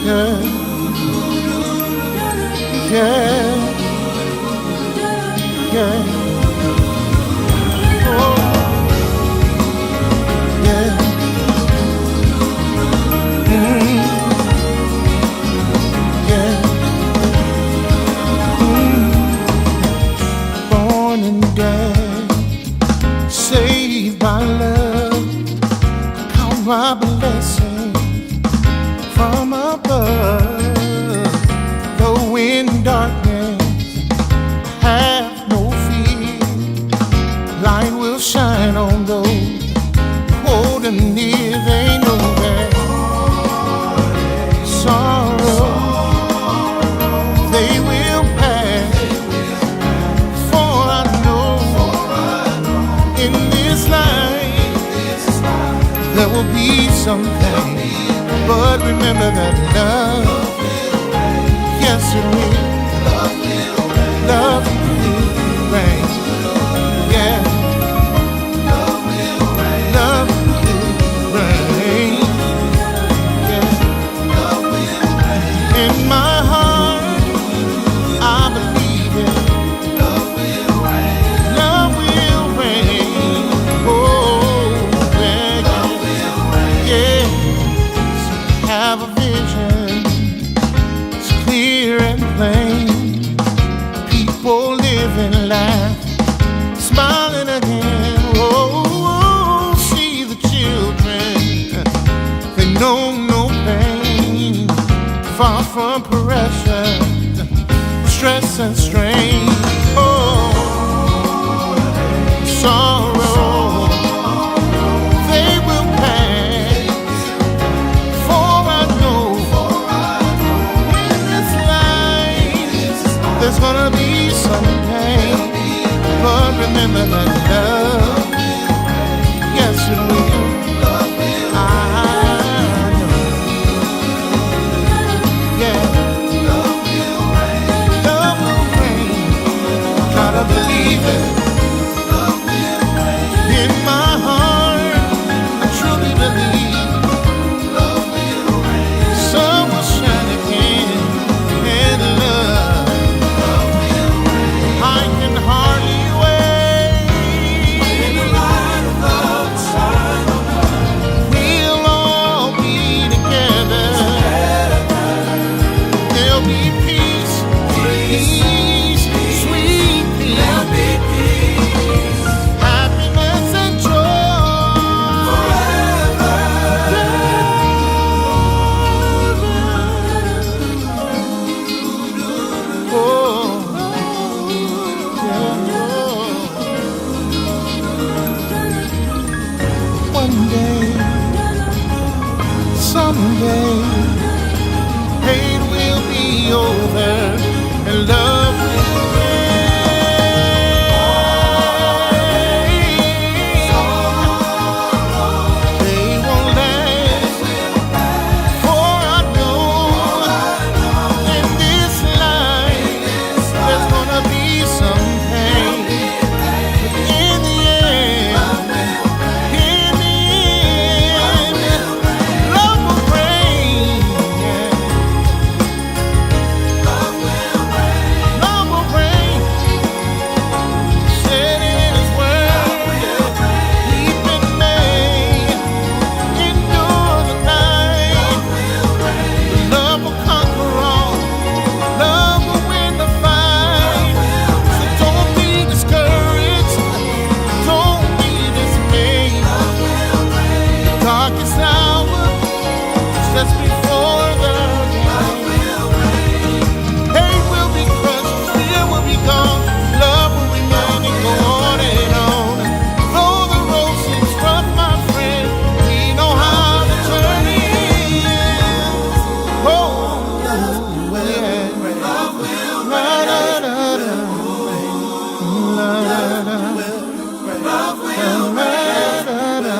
yeah, yeah, yeah. Oh, yeah. Yeah. Born and dead, saved by love, count my blessings from above. Though in darkness, have no fear. Light will shine on those holding near. They know that sorrow they will pass. For I know in this life there will be something. But remember that love, yes it will. Love will reign. Yeah. Love will reign. Yeah. In my heart, I believe it. Love will reign. Oh, yeah. Yeah. Have a vision, it's clear and plain. People living life, smiling again. Oh, see the children, they know no pain. Far from pressure, stress and strain. Oh, sorrow, they will pass. For I know in this life there's gonna be some pain. But remember that love, yes it will. I know. Yeah. Love will reign. Gotta believe it. In my heart, I truly believe. Sun will shine again, and love, I can hardly wait. We'll all be together. There'll be peace, peace, sweet peace, happiness and joy forever. Oh, yeah. One day, someday, hate will be over and love will reign. They won't last, for I know in this life there's gonna be some pain. In the end, love will reign. Yeah. Love will reign. Said it in His word. We've been made, endure the night. Love will conquer all. Love will win the fight. So don't be discouraged. Don't be dismayed. The darkest hour just before the light. Hate will be crushed, fear will be gone, love will remain and go on and on. Though the road seems rough, my friend, we know how the journey ends. Oh, yeah. La, da, da, da. La, da, da. La, da, da.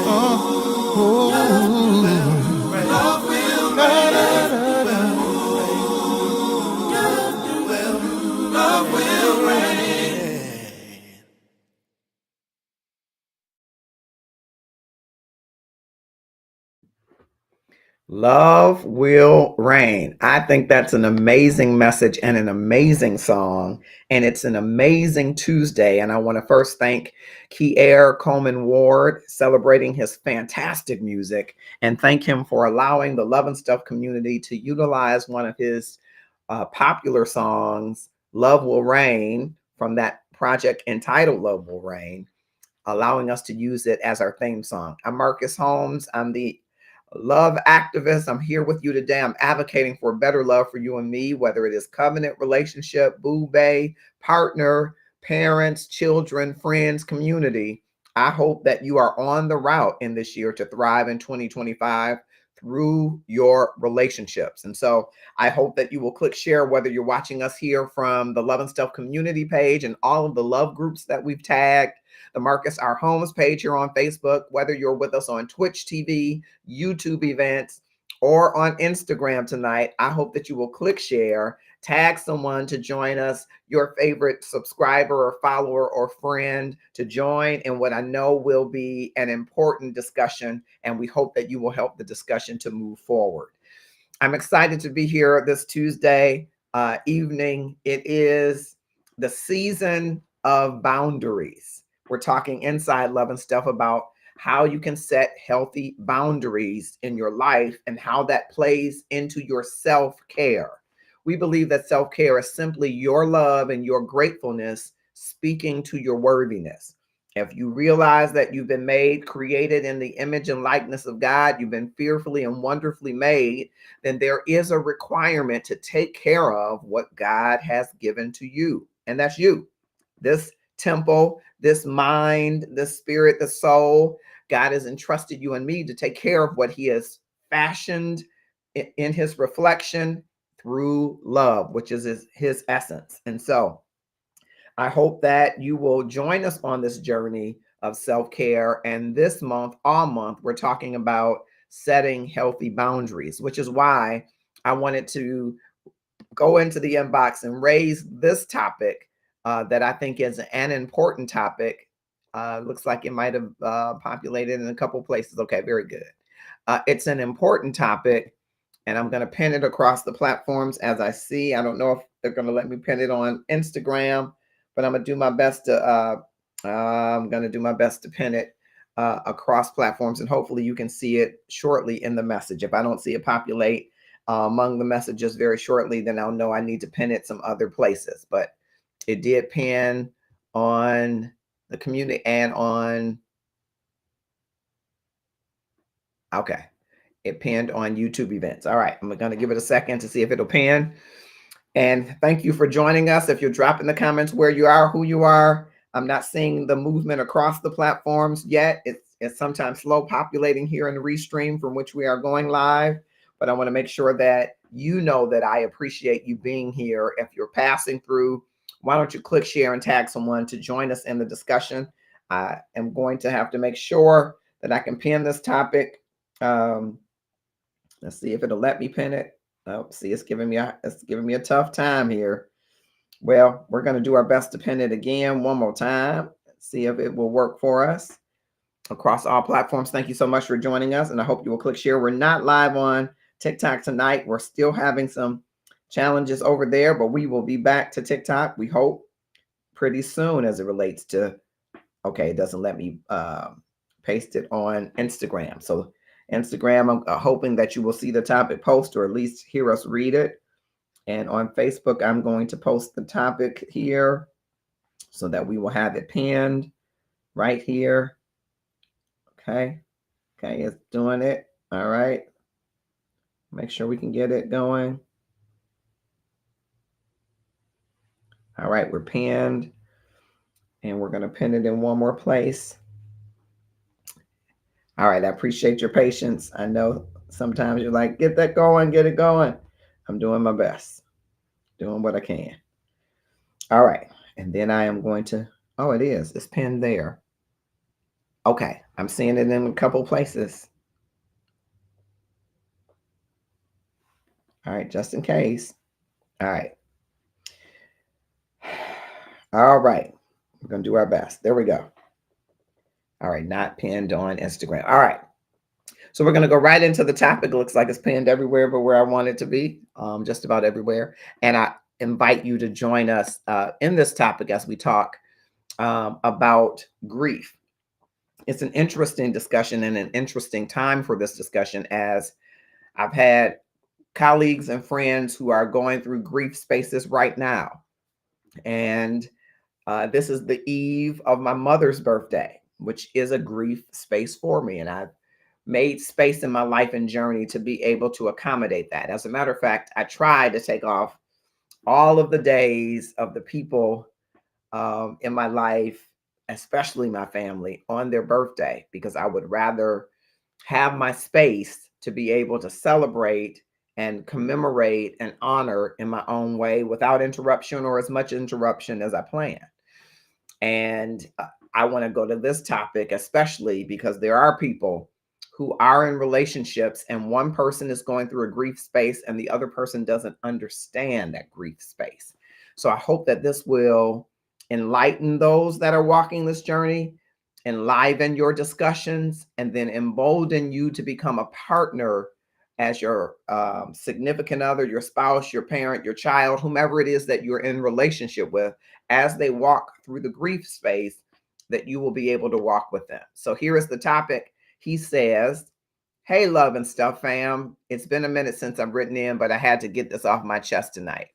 Oh, oh. Love will reign. I think that's an amazing message and an amazing song. And it's an amazing Tuesday. And I want to first thank Kier Coleman Ward celebrating his fantastic music and thank him for allowing the Love and Stuff community to utilize one of his popular songs, Love Will Reign, from that project entitled Love Will Reign, allowing us to use it as our theme song. I'm Marcus Holmes. I'm the love activist. I'm here with you today. I'm advocating for better love for you and me, whether it is covenant relationship, boo bae, partner, parents, children, friends, community. I hope that you are on the route in this year to thrive in 2025 through your relationships. And so I hope that you will click share, whether you're watching us here from the Love and Stuff community page and all of the love groups that we've tagged, the Marcus R. Holmes page here on Facebook, whether you're with us on Twitch TV, YouTube events, or on Instagram tonight. I hope that you will click share, tag someone to join us, your favorite subscriber or follower or friend to join in what I know will be an important discussion. And we hope that you will help the discussion to move forward. I'm excited to be here this Tuesday evening. It is the season of boundaries. We're talking inside Love and Stuff about how you can set healthy boundaries in your life and how that plays into your self-care. We believe that self-care is simply your love and your gratefulness speaking to your worthiness. If you realize that you've been made, created in the image and likeness of God, you've been fearfully and wonderfully made, then there is a requirement to take care of what God has given to you. And that's you. This temple, this mind, this spirit, the soul, God has entrusted you and me to take care of what he has fashioned in his reflection through love, which is his essence. And so I hope that you will join us on this journey of self-care. And this month, all month, we're talking about setting healthy boundaries, which is why I wanted to go into the inbox and raise this topic that I think is an important topic. Looks like it might have populated in a couple places. Okay, very good. It's an important topic, and I'm going to pin it across the platforms as I see. I don't know if they're going to let me pin it on Instagram, but I'm going to do my best to. I'm going to do my best to pin it across platforms, and hopefully you can see it shortly in the message. If I don't see it populate among the messages very shortly, then I'll know I need to pin it some other places. But it did pin on the community and on. Okay. It pinned on YouTube events. All right. I'm going to give it a second to see if it'll pin. And thank you for joining us. If you'll drop in the comments where you are, who you are. I'm not seeing the movement across the platforms yet. It's sometimes slow populating here in the restream from which we are going live. But I want to make sure that you know that I appreciate you being here. If you're passing through, why don't you click share and tag someone to join us in the discussion? I am going to have to make sure that I can pin this topic. Let's see if it'll let me pin it. Oh, see, it's giving me a tough time here. Well, we're going to do our best to pin it again one more time. See if it will work for us across all platforms. Thank you so much for joining us, and I hope you will click share. We're not live on TikTok tonight. We're still having some challenges over there, but we will be back to TikTok, we hope, pretty soon as it relates to, okay, it doesn't let me paste it on Instagram. So Instagram, I'm hoping that you will see the topic post or at least hear us read it. And on Facebook, I'm going to post the topic here so that we will have it pinned right here. Okay. Okay, it's doing it. All right. Make sure we can get it going. All right, we're pinned. And we're going to pin it in one more place. All right, I appreciate your patience. I know sometimes you're like, get that going, get it going. I'm doing my best, doing what I can. All right, and then I am going to, oh, it's pinned there. Okay, I'm seeing it in a couple places. All right, just in case. All right. All right, we're going to do our best. There we go. All right, not pinned on Instagram. All right. So we're going to go right into the topic. It looks like it's pinned everywhere but where I want it to be, just about everywhere. And I invite you to join us in this topic as we talk about grief. It's an interesting discussion and an interesting time for this discussion, as I've had colleagues and friends who are going through grief spaces right now. And this is the eve of my mother's birthday, which is a grief space for me. And I've made space in my life and journey to be able to accommodate that. As a matter of fact, I tried to take off all of the days of the people in my life, especially my family, on their birthday, because I would rather have my space to be able to celebrate and commemorate and honor in my own way without interruption, or as much interruption as I plan. And I want to go to this topic, especially because there are people who are in relationships and one person is going through a grief space and the other person doesn't understand that grief space. So I hope that this will enlighten those that are walking this journey, enliven your discussions, and then embolden you to become a partner as your significant other, your spouse, your parent, your child, whomever it is that you're in relationship with, as they walk through the grief space, that you will be able to walk with them. So here is the topic. He says, "Hey, love and stuff, fam. It's been a minute since I've written in, but I had to get this off my chest tonight.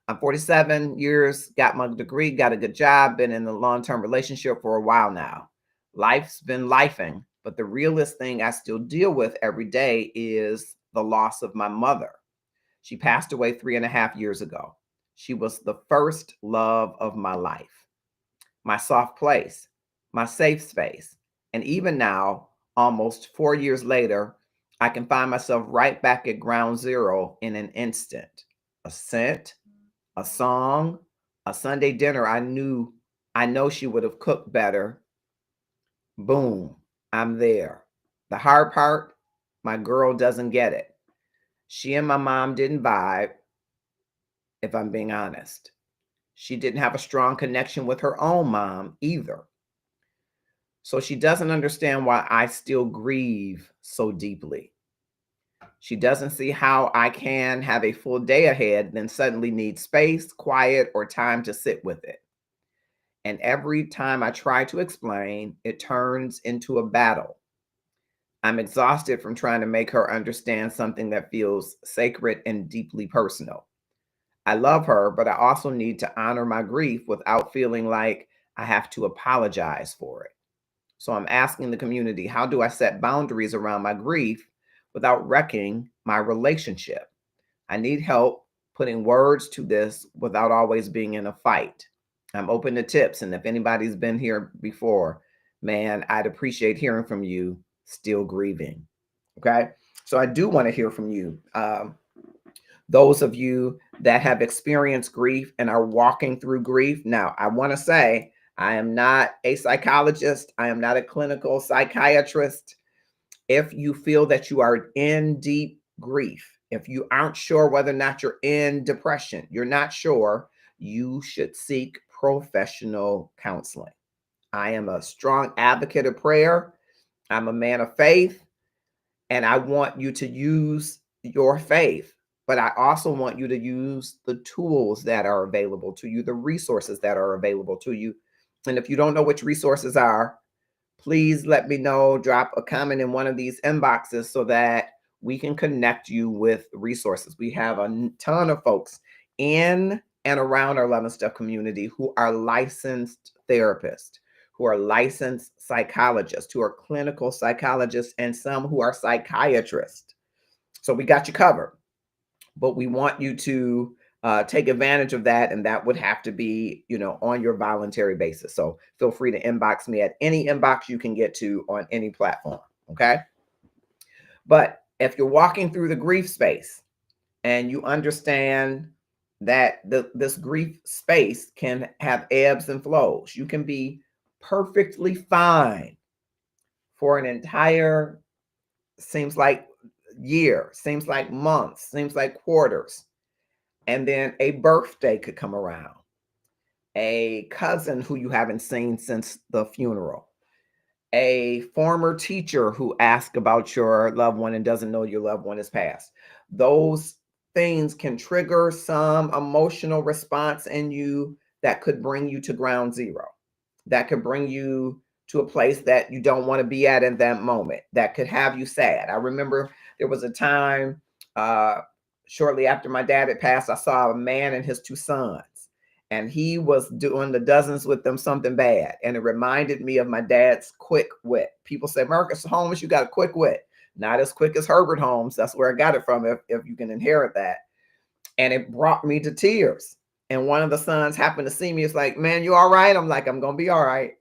I'm 47 years, got my degree, got a good job, been in a long-term relationship for a while now. Life's been lifing, but the realest thing I still deal with every day is the loss of my mother. She passed away 3.5 years ago. She was the first love of my life, my soft place, my safe space. And even now, almost 4 years later, I can find myself right back at ground zero in an instant. A scent, a song, a Sunday dinner I know she would have cooked better. Boom, I'm there. The hard part, my girl doesn't get it. She and my mom didn't vibe, if I'm being honest. She didn't have a strong connection with her own mom either. So she doesn't understand why I still grieve so deeply. She doesn't see how I can have a full day ahead, then suddenly need space, quiet, or time to sit with it. And every time I try to explain, it turns into a battle. I'm exhausted from trying to make her understand something that feels sacred and deeply personal. I love her, but I also need to honor my grief without feeling like I have to apologize for it. So I'm asking the community, how do I set boundaries around my grief without wrecking my relationship? I need help putting words to this without always being in a fight. I'm open to tips. And if anybody's been here before, man, I'd appreciate hearing from you. Still grieving. Okay. So I do want to hear from you. Those of you that have experienced grief and are walking through grief. Now, I want to say, I am not a psychologist. I am not a clinical psychiatrist. If you feel that you are in deep grief, if you aren't sure whether or not you're in depression, you're not sure, you should seek professional counseling. I am a strong advocate of prayer. I'm a man of faith, and I want you to use your faith, but I also want you to use the tools that are available to you, the resources that are available to you. And if you don't know which resources are, please let me know. Drop a comment in one of these inboxes so that we can connect you with resources. We have a ton of folks in and around our Love and Stuff community who are licensed therapists, who are licensed psychologists, who are clinical psychologists, and some who are psychiatrists. So we got you covered, but we want you to take advantage of that, and that would have to be, on your voluntary basis. So feel free to inbox me at any inbox you can get to on any platform. Okay. But if you're walking through the grief space and you understand that this grief space can have ebbs and flows, you can be perfectly fine for an entire, seems like year, seems like months, seems like quarters. And then a birthday could come around, a cousin who you haven't seen since the funeral, a former teacher who asks about your loved one and doesn't know your loved one is passed. Those things can trigger some emotional response in you that could bring you to ground zero, that could bring you to a place that you don't want to be at in that moment, that could have you sad. I remember there was a time uh, shortly after my dad had passed, I saw a man and his two sons, and he was doing the dozens with them something bad. And it reminded me of my dad's quick wit. People say, Marcus Holmes, you got a quick wit. Not as quick as Herbert Holmes. That's where I got it from, if you can inherit that. And it brought me to tears. And one of the sons happened to see me. It's like, man, you all right? I'm like, I'm going to be all right.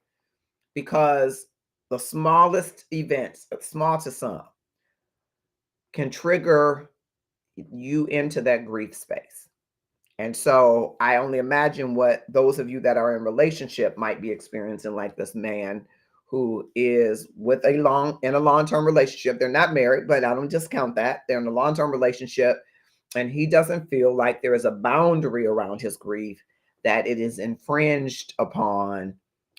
Because the smallest events, small to some, can trigger you into that grief space. And so I only imagine what those of you that are in relationship might be experiencing, like this man who is in a long-term relationship. They're not married, but I don't discount that. They're in a long-term relationship, and he doesn't feel like there is a boundary around his grief, that it is infringed upon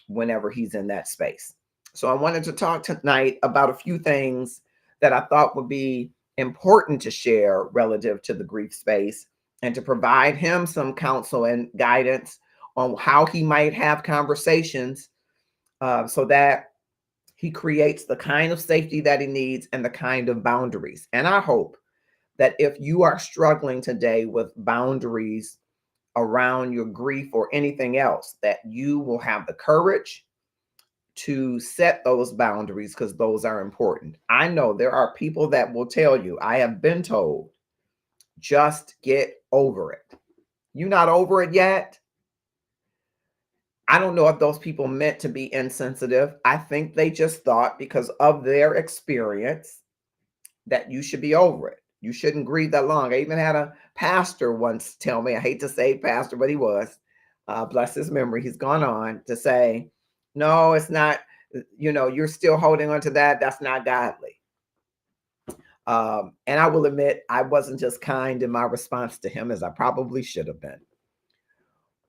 whenever he's in that space. So I wanted to talk tonight about a few things that I thought would be important to share relative to the grief space, and to provide him some counsel and guidance on how he might have conversations, so that he creates the kind of safety that he needs and the kind of boundaries. And I hope that if you are struggling today with boundaries around your grief or anything else, that you will have the courage to set those boundaries, because those are important. I know there are people that will tell you, I have been told, just get over it. You're not over it yet. I don't know if those people meant to be insensitive. I think they just thought, because of their experience, that you should be over it. You shouldn't grieve that long. I even had a pastor once tell me, I hate to say pastor, but he was, bless his memory, he's gone on to say, no, it's not, you're still holding on to that. That's not godly. And I will admit, I wasn't just kind in my response to him as I probably should have been.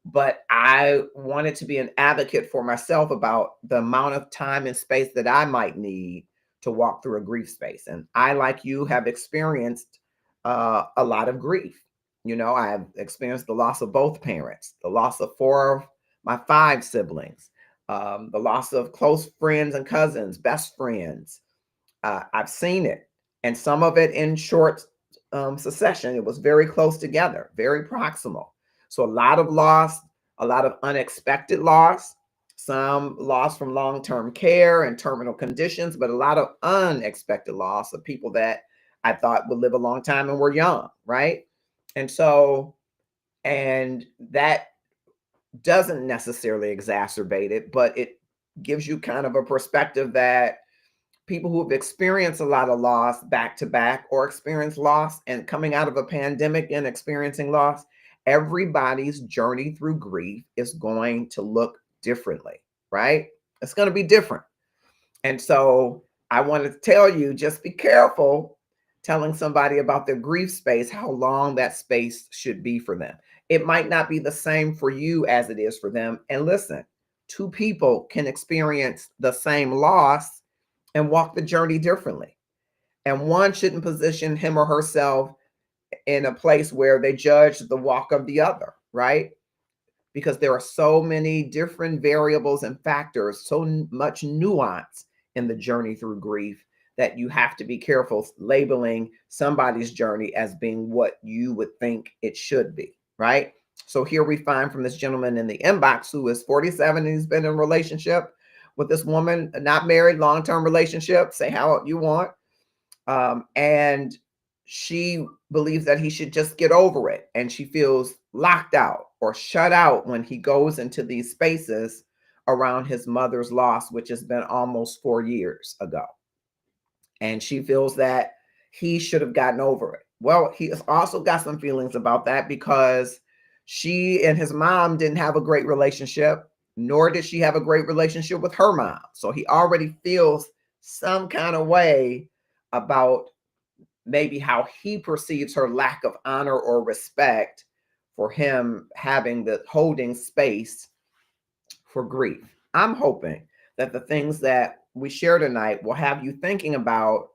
But I wanted to be an advocate for myself about the amount of time and space that I might need to walk through a grief space. And I, like you, have experienced a lot of grief. I have experienced the loss of both parents, the loss of 4 of my 5 siblings, the loss of close friends and cousins, best friends. I've seen it, and some of it in short succession. It was very close together, very proximal. So a lot of loss, a lot of unexpected loss, some loss from long-term care and terminal conditions, but a lot of unexpected loss of people that I thought would live a long time and were young, right? And that doesn't necessarily exacerbate it, but it gives you kind of a perspective that people who have experienced a lot of loss back to back, or experienced loss and coming out of a pandemic and experiencing loss, everybody's journey through grief is going to look differently, right? It's going to be different. And so I wanted to tell you, just be careful telling somebody about their grief space, how long that space should be for them. It might not be the same for you as it is for them. And listen, 2 people can experience the same loss and walk the journey differently. And one shouldn't position him or herself in a place where they judge the walk of the other, right? Because there are so many different variables and factors, so much nuance in the journey through grief, that you have to be careful labeling somebody's journey as being what you would think it should be, right? So here we find from this gentleman in the inbox who is 47 and he's been in a relationship with this woman, not married, long-term relationship, say how you want. And she believes that he should just get over it. And she feels locked out or shut out when he goes into these spaces around his mother's loss, which has been almost 4 years ago. And she feels that he should have gotten over it. Well, he has also got some feelings about that, because she and his mom didn't have a great relationship, nor did she have a great relationship with her mom. So he already feels some kind of way about maybe how he perceives her lack of honor or respect for him having the holding space for grief. I'm hoping that the things that we share tonight will have you thinking about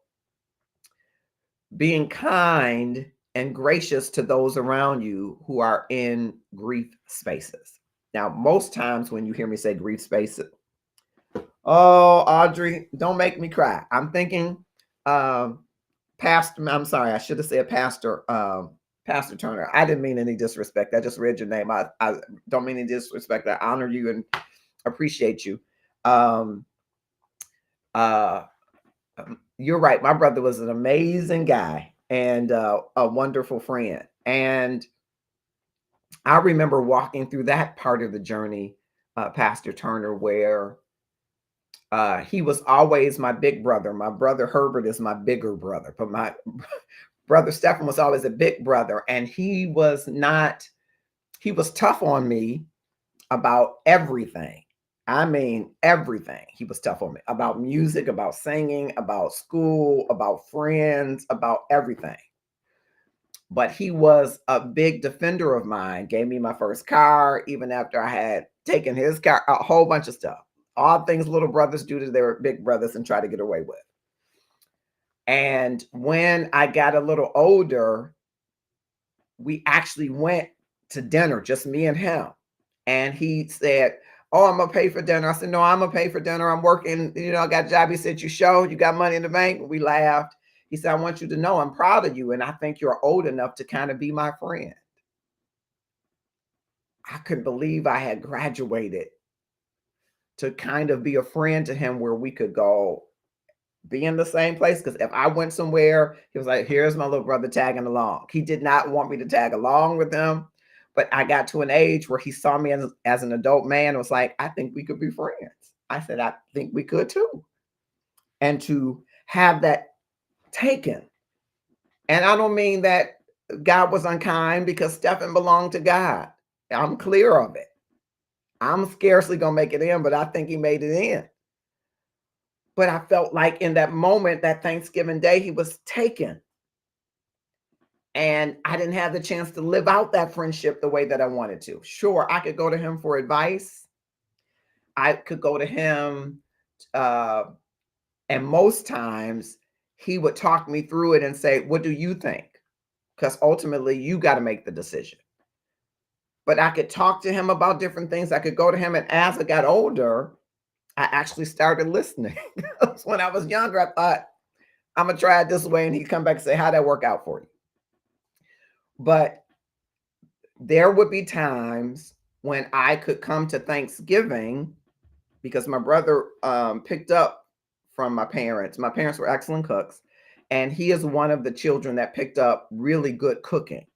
being kind and gracious to those around you who are in grief spaces. Now, most times when you hear me say grief spaces, oh, Audrey, don't make me cry. I'm thinking, Pastor, I'm sorry, I should have said Pastor, Pastor Turner. I didn't mean any disrespect. I just read your name. I don't mean any disrespect. I honor you and appreciate you. Um, uh, you're right. My brother was an amazing guy and a wonderful friend. And I remember walking through that part of the journey, Pastor Turner, where he was always my big brother. My brother Herbert is my bigger brother, but my brother Stephen was always a big brother. And he was tough on me about everything. I mean, everything. He was tough on me about music, about singing, about school, about friends, about everything. But he was a big defender of mine, gave me my first car, even after I had taken his car, a whole bunch of stuff. All things little brothers do to their big brothers and try to get away with. And when I got a little older, we actually went to dinner, just me and him. And he said, "Oh, I'm gonna pay for dinner." I said, "No, I'm gonna pay for dinner. I'm working, I got a job." He said, "You show you got money in the bank?" We laughed. He said, "I want you to know I'm proud of you, and I think you're old enough to kind of be my friend." I couldn't believe I had graduated to kind of be a friend to him where we could go be in the same place. Because if I went somewhere, he was like, "Here's my little brother tagging along." He did not want me to tag along with him. But I got to an age where he saw me as an adult man and was like, "I think we could be friends." I said, "I think we could too." And to have that taken. And I don't mean that God was unkind, because Stephen belonged to God. I'm clear of it. I'm scarcely going to make it in, but I think he made it in. But I felt like in that moment, that Thanksgiving Day, he was taken. And I didn't have the chance to live out that friendship the way that I wanted to. Sure, I could go to him for advice. I could go to him, uh, and most times he would talk me through it and say, "What do you think?" Because ultimately, you got to make the decision. But I could talk to him about different things. I could go to him, and as I got older, I actually started listening. When I was younger, I thought, "I'm gonna try it this way," and he'd come back and say, "How'd that work out for you?" But there would be times when I could come to Thanksgiving because my brother picked up from my parents. My parents were excellent cooks, and he is one of the children that picked up really good cooking.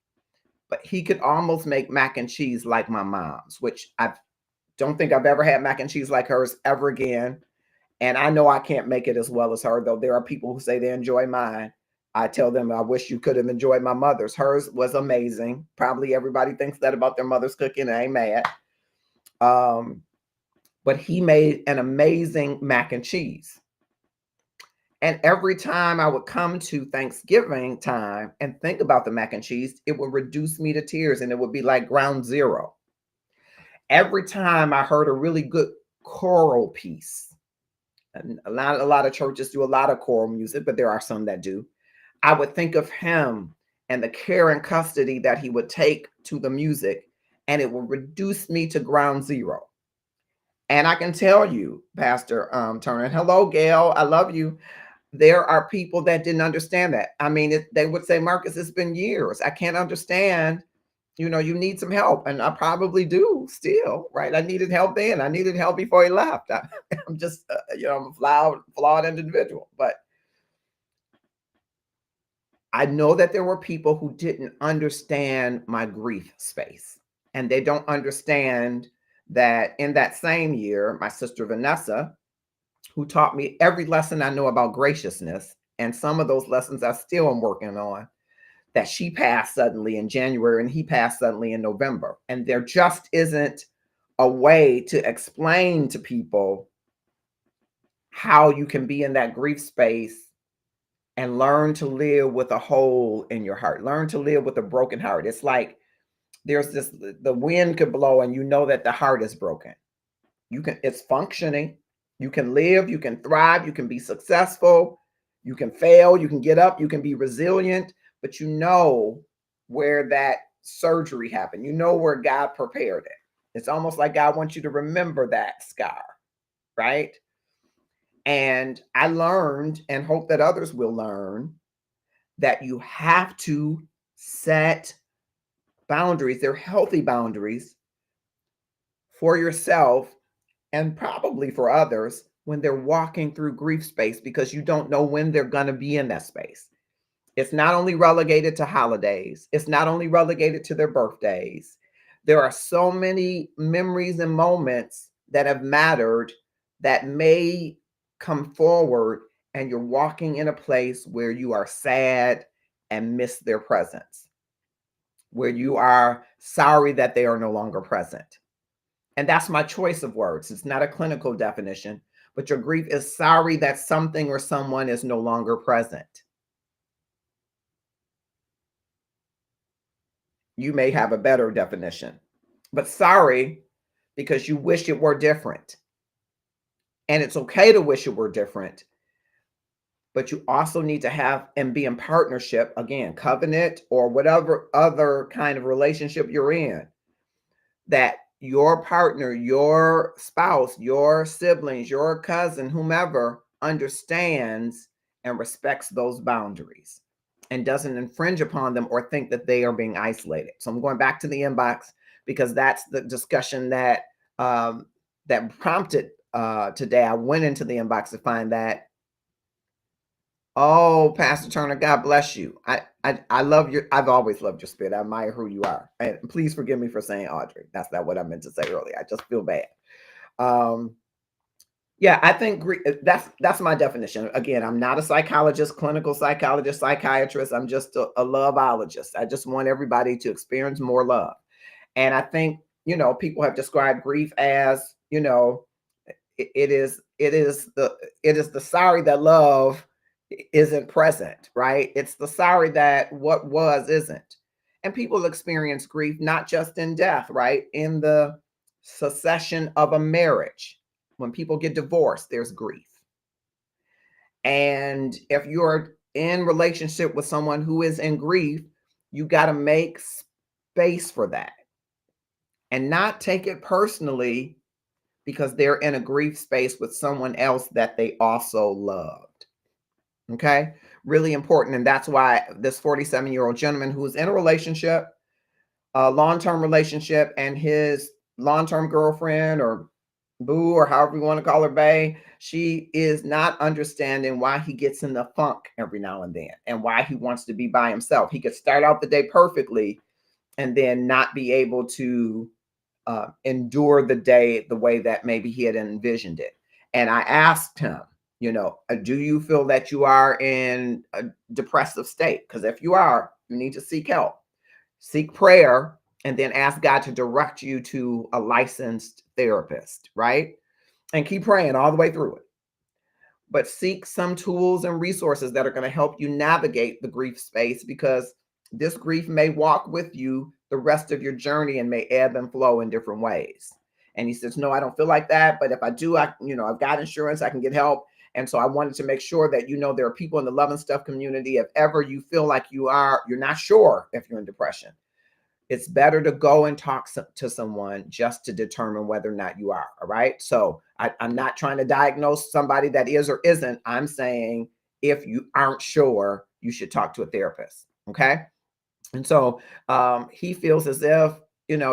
But he could almost make mac and cheese like my mom's, which I don't think I've ever had mac and cheese like hers ever again. And I know I can't make it as well as her, though there are people who say they enjoy mine. I tell them I wish you could have enjoyed my mother's. Hers was amazing. Probably everybody thinks that about their mother's cooking. I ain't mad. But he made an amazing mac and cheese. And every time I would come to Thanksgiving time and think about the mac and cheese, it would reduce me to tears, and it would be like ground zero. Every time I heard a really good choral piece, and a lot of churches do a lot of choral music, but there are some that do. I would think of him and the care and custody that he would take to the music, and it would reduce me to ground zero. And I can tell you, Pastor Turner, and hello, Gail, I love you. There are people that didn't understand that. I mean, they would say, "Marcus, it's been years. I can't understand. You need some help." And I probably do still, right? I needed help then. I needed help before he left. I'm just, I'm a flawed individual. But I know that there were people who didn't understand my grief space. And they don't understand that in that same year, my sister Vanessa, who taught me every lesson I know about graciousness, and some of those lessons I still am working on, that she passed suddenly in January and he passed suddenly in November. And there just isn't a way to explain to people how you can be in that grief space and learn to live with a hole in your heart, learn to live with a broken heart. It's like the wind could blow and you know that the heart is broken. It's functioning, You can live, you can thrive, you can be successful, you can fail, you can get up, you can be resilient, but you know where that surgery happened. You know where God prepared it. It's almost like God wants you to remember that scar, right? And I learned and hope that others will learn that you have to set boundaries. They're healthy boundaries for yourself and probably for others when they're walking through grief space, because you don't know when they're going to be in that space. It's not only relegated to holidays, it's not only relegated to their birthdays. There are so many memories and moments that have mattered that may come forward, and you're walking in a place where you are sad and miss their presence, where you are sorry that they are no longer present. And that's my choice of words. It's not a clinical definition, but your grief is sorry that something or someone is no longer present. You may have a better definition, but sorry because you wish it were different. And it's okay to wish it were different, but you also need to have and be in partnership, again, covenant or whatever other kind of relationship you're in, that your partner, your spouse, your siblings, your cousin, whomever understands and respects those boundaries and doesn't infringe upon them or think that they are being isolated. So I'm going back to the inbox because that's the discussion that that prompted today. I went into the inbox to find that. Oh, Pastor Turner, God bless you. I love your. I've always loved your spirit. I admire who you are. And please forgive me for saying Audrey. That's not what I meant to say earlier. I just feel bad. Um, yeah, I think that's my definition. Again, I'm not a psychologist, clinical psychologist, psychiatrist. I'm just a loveologist. I just want everybody to experience more love. And I think, people have described grief as, it is the sorry that love isn't present, right? It's the sorry that what was isn't. And people experience grief not just in death, right? In the secession of a marriage. When people get divorced, there's grief. And if you're in relationship with someone who is in grief, you got to make space for that and not take it personally because they're in a grief space with someone else that they also loved. Okay, really important. And that's why this 47-year-old gentleman who's in a relationship, a long-term relationship, and his long-term girlfriend or boo, or however you want to call her, bae, she is not understanding why he gets in the funk every now and then and why he wants to be by himself. He could start out the day perfectly and then not be able to endure the day the way that maybe he had envisioned it. And I asked him, do you feel that you are in a depressive state? Because if you are, you need to seek help, seek prayer, and then ask God to direct you to a licensed therapist, right? And keep praying all the way through it. But seek some tools and resources that are going to help you navigate the grief space, because this grief may walk with you the rest of your journey and may ebb and flow in different ways. And he says, no, I don't feel like that. But if I do, I've got insurance, I can get help. And so I wanted to make sure that, there are people in the Love and Stuff community. If ever you feel like you're not sure if you're in depression, it's better to go and talk to someone just to determine whether or not you are. All right. So I'm not trying to diagnose somebody that is or isn't. I'm saying if you aren't sure, you should talk to a therapist. Okay. And so he feels as if,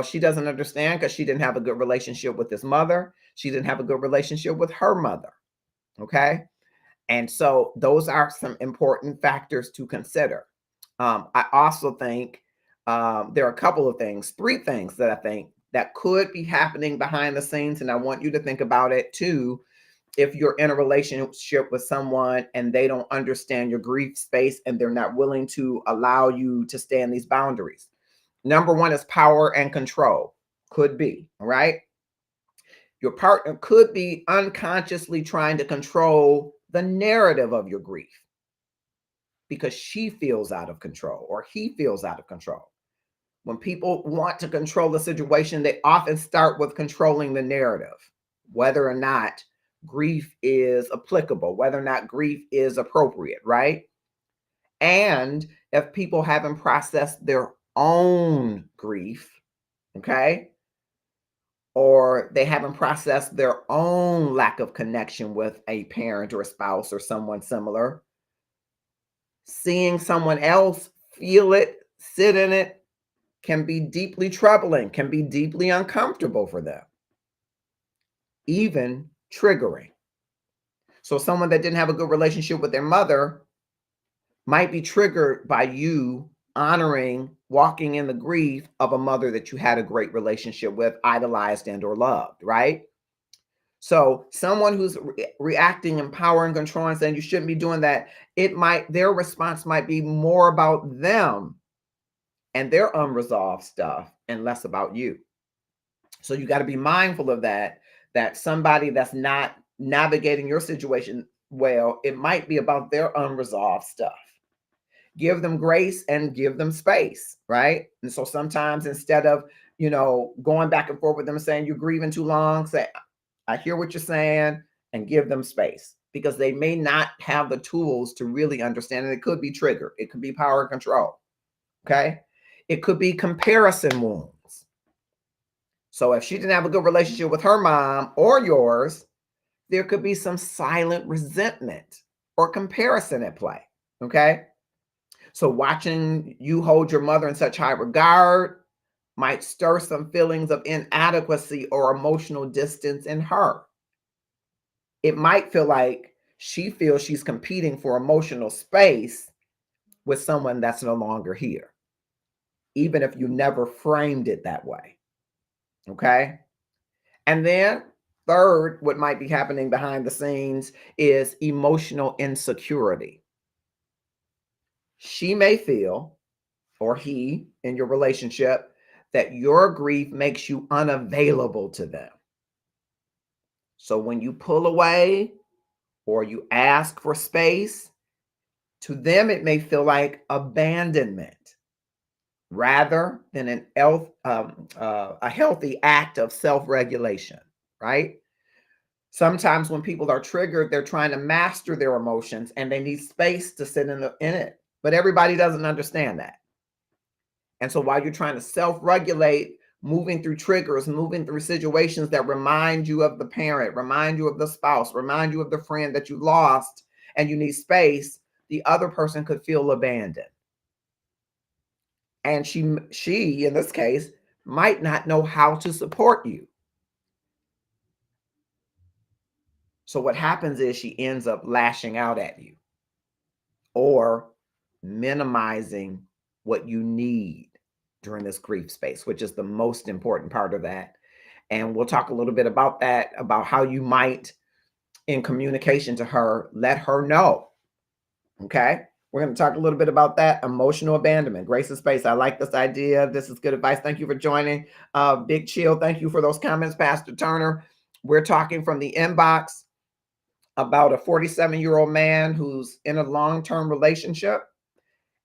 she doesn't understand because she didn't have a good relationship with his mother. She didn't have a good relationship with her mother. Okay. And so those are some important factors to consider. I also think there are a couple of things, three things that I think that could be happening behind the scenes. And I want you to think about it too. If you're in a relationship with someone and they don't understand your grief space and they're not willing to allow you to stay in these boundaries. Number one is power and control. Could be, all right? Your partner could be unconsciously trying to control the narrative of your grief because she feels out of control or he feels out of control. When people want to control the situation, they often start with controlling the narrative, whether or not grief is applicable, whether or not grief is appropriate, right? And if people haven't processed their own grief, okay, or they haven't processed their own lack of connection with a parent or a spouse or someone similar, seeing someone else feel it, sit in it, can be deeply troubling, can be deeply uncomfortable for them, even triggering. So, someone that didn't have a good relationship with their mother might be triggered by you honoring, walking in the grief of a mother that you had a great relationship with, idolized and or loved, right? So someone who's reacting in power and control and saying you shouldn't be doing that, their response might be more about them and their unresolved stuff and less about you. So you got to be mindful of that somebody that's not navigating your situation well, it might be about their unresolved stuff. Give them grace and give them space, right? And so sometimes instead of, going back and forth with them saying you're grieving too long, say, I hear what you're saying, and give them space because they may not have the tools to really understand. And it could be trigger, it could be power and control. Okay. It could be comparison wounds. So if she didn't have a good relationship with her mom or yours, there could be some silent resentment or comparison at play. Okay. So watching you hold your mother in such high regard might stir some feelings of inadequacy or emotional distance in her. It might feel like she feels she's competing for emotional space with someone that's no longer here, even if you never framed it that way. Okay. And then, third, what might be happening behind the scenes is emotional insecurity. She may feel, or he in your relationship, that your grief makes you unavailable to them. So when you pull away or you ask for space, to them it may feel like abandonment rather than a healthy act of self-regulation, right? Sometimes when people are triggered, they're trying to master their emotions and they need space to sit in it. But everybody doesn't understand that. And so while you're trying to self-regulate, moving through triggers, moving through situations that remind you of the parent, remind you of the spouse, remind you of the friend that you lost, and you need space, the other person could feel abandoned. And she in this case might not know how to support you. So what happens is she ends up lashing out at you or minimizing what you need during this grief space, which is the most important part of that. And we'll talk a little bit about that, about how you might, in communication to her, let her know. Okay. We're going to talk a little bit about that. Emotional abandonment, grace and space. I like this idea. This is good advice. Thank you for joining. Big Chill, thank you for those comments, Pastor Turner. We're talking from the inbox about a 47-year-old man who's in a long-term relationship.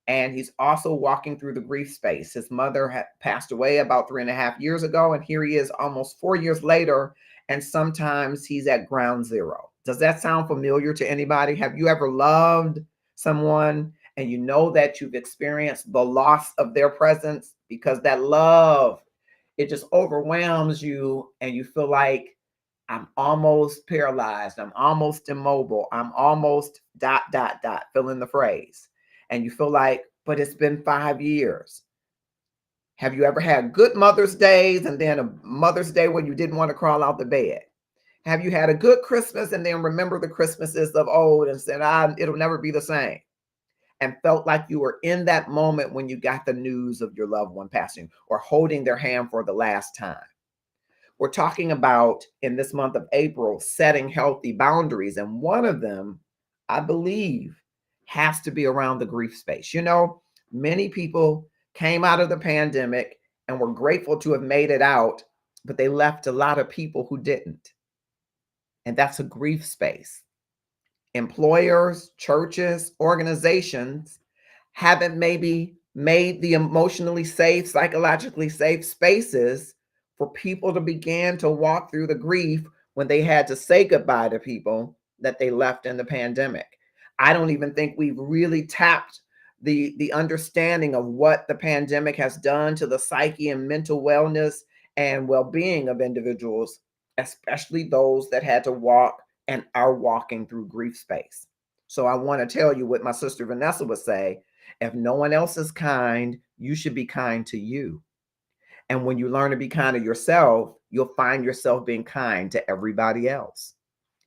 And he's also walking through the grief space. His mother had passed away about 3.5 years ago. And here he is almost 4 years later. And sometimes he's at ground zero. Does that sound familiar to anybody? Have you ever loved someone and you know that you've experienced the loss of their presence because that love, it just overwhelms you and you feel like I'm almost paralyzed. I'm almost immobile. I'm almost ... fill in the phrase. And you feel like, but it's been 5 years. Have you ever had good Mother's Days and then a Mother's Day when you didn't want to crawl out the bed? Have you had a good Christmas and then remember the Christmases of old and said, it'll never be the same? And felt like you were in that moment when you got the news of your loved one passing or holding their hand for the last time. We're talking about, in this month of April, setting healthy boundaries. And one of them, I believe, has to be around the grief space. Many people came out of the pandemic and were grateful to have made it out, but they left a lot of people who didn't. And that's a grief space. Employers, churches, organizations haven't maybe made the emotionally safe, psychologically safe spaces for people to begin to walk through the grief when they had to say goodbye to people that they left in the pandemic. I don't even think we've really tapped the understanding of what the pandemic has done to the psyche and mental wellness and well-being of individuals, especially those that had to walk and are walking through grief space. So I want to tell you what my sister Vanessa would say: if no one else is kind, you should be kind to you. And when you learn to be kind to yourself, you'll find yourself being kind to everybody else.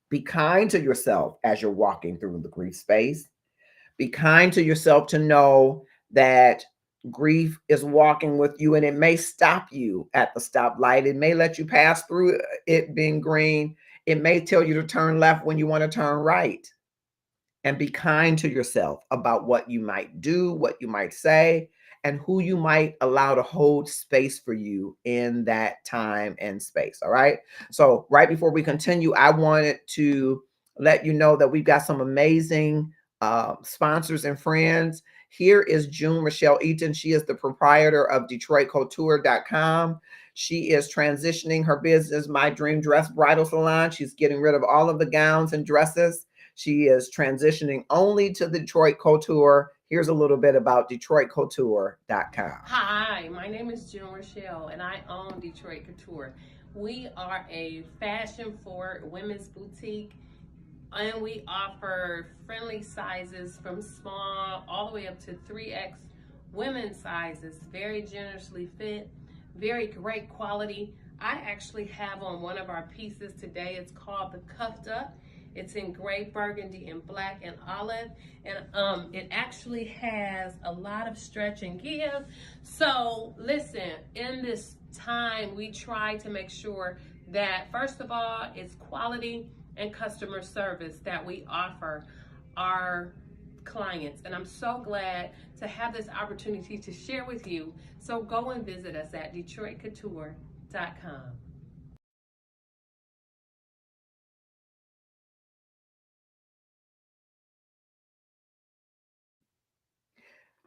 Be kind to yourself as you're walking through the grief space. Be kind to yourself to know that grief is walking with you, and it may stop you at the stoplight. It may let you pass through it being green. It may tell you to turn left when you want to turn right. And be kind to yourself about what you might do, what you might say, and who you might allow to hold space for you in that time and space. All right. So, right before we continue, I wanted to let you know that we've got some amazing sponsors and friends. Here is June Rochelle Eaton. She is the proprietor of DetroitCouture.com. She is transitioning her business, My Dream Dress Bridal Salon. She's getting rid of all of the gowns and dresses. She is transitioning only to the Detroit Couture. Here's a little bit about DetroitCouture.com. Hi, my name is June Rochelle, and I own Detroit Couture. We are a fashion forward women's boutique, and we offer friendly sizes from small all the way up to 3X women's sizes, very generously fit, very great quality. I actually have on one of our pieces today. It's called the Cuffed Up. It's in gray, burgundy, and black and olive, and it actually has a lot of stretch and give. So listen, in this time, we try to make sure that first of all, it's quality and customer service that we offer our clients. And I'm so glad to have this opportunity to share with you. So go and visit us at DetroitCouture.com.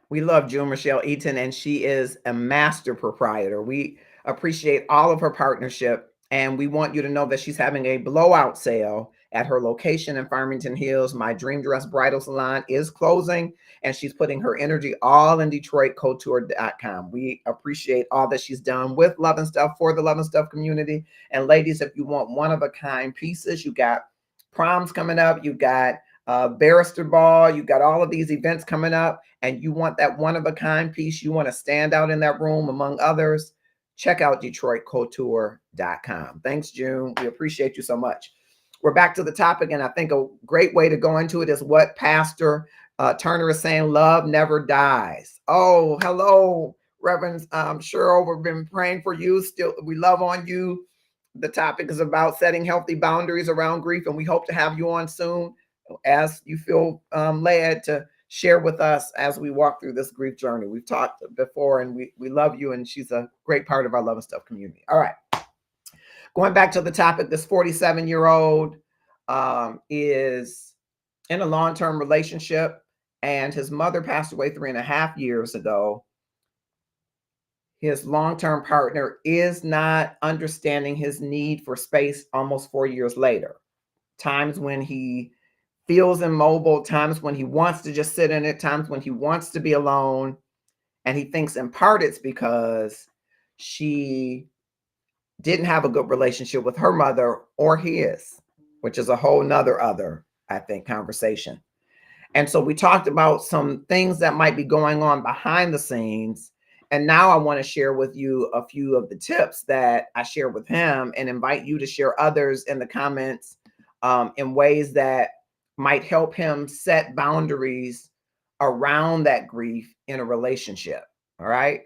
We love June Michelle Eaton, and she is a master proprietor. We appreciate all of her partnership, and we want you to know that she's having a blowout sale at her location in Farmington Hills. My Dream Dress Bridal Salon is closing, and she's putting her energy all in DetroitCouture.com. We appreciate all that she's done with Love and Stuff for the Love and Stuff community. And ladies, if you want one of a kind pieces, you got proms coming up, you got barrister ball, you got all of these events coming up, and you want that one of a kind piece, you want to stand out in that room among others, check out DetroitCouture.com. Thanks, June. We appreciate you so much. We're back to the topic, and I think a great way to go into it is what Pastor Turner is saying: love never dies. Oh, hello, Reverend Cheryl. We've been praying for you. Still, we love on you. The topic is about setting healthy boundaries around grief, and we hope to have you on soon as you feel led to share with us as we walk through this grief journey. We've talked before, and we love you, and she's a great part of our Love and Stuff community. All right. Going back to the topic, this 47-year-old is in a long-term relationship, and his mother passed away 3.5 years ago. His long-term partner is not understanding his need for space almost 4 years later. Times when he feels immobile, times when he wants to just sit in it, times when he wants to be alone. And he thinks in part it's because she didn't have a good relationship with her mother or his, which is a whole nother, I think, conversation. And so we talked about some things that might be going on behind the scenes. And now I want to share with you a few of the tips that I share with him, and invite you to share others in the comments in ways that might help him set boundaries around that grief in a relationship. All right.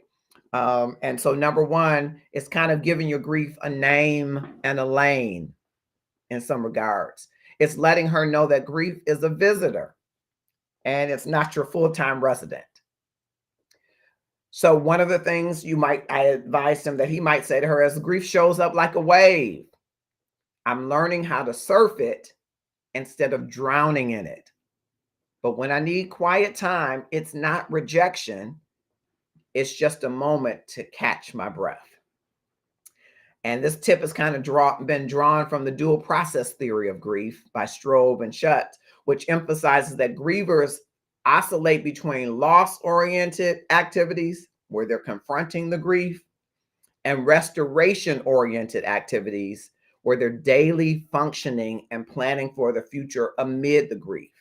And so number one is kind of giving your grief a name and a lane in some regards. It's letting her know that grief is a visitor and it's not your full-time resident. So one of the things I advised him that he might say to her is, grief shows up like a wave. I'm learning how to surf it instead of drowning in it. But when I need quiet time, it's not rejection. It's just a moment to catch my breath. And this tip has kind of been drawn from the dual process theory of grief by Strobe and Schutt, which emphasizes that grievers oscillate between loss-oriented activities, where they're confronting the grief, and restoration-oriented activities, where they're daily functioning and planning for the future amid the grief.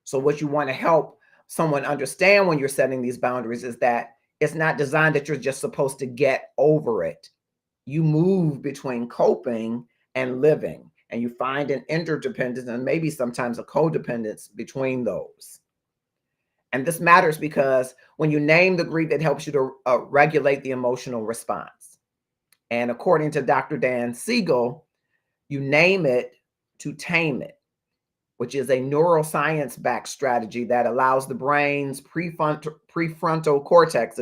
So what you want to help someone understand when you're setting these boundaries is that it's not designed that you're just supposed to get over it. You move between coping and living, and you find an interdependence and maybe sometimes a codependence between those. And this matters because when you name the grief, it helps you to regulate the emotional response. And according to Dr. Dan Siegel, you name it to tame it, which is a neuroscience-backed strategy that allows the brain's prefrontal cortex,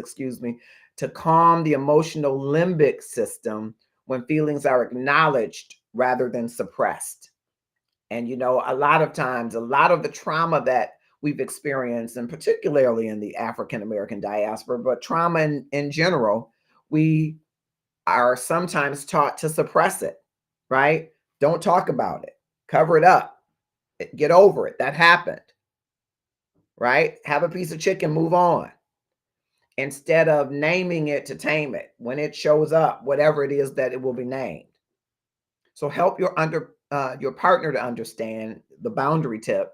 to calm the emotional limbic system when feelings are acknowledged rather than suppressed. And a lot of times, a lot of the trauma that we've experienced, and particularly in the African American diaspora, but trauma in general, we are sometimes taught to suppress it, right? Don't talk about it, cover it up, get over it. That happened, right? Have a piece of chicken, move on. Instead of naming it to tame it when it shows up, whatever it is that it will be named. So help your partner to understand. The boundary tip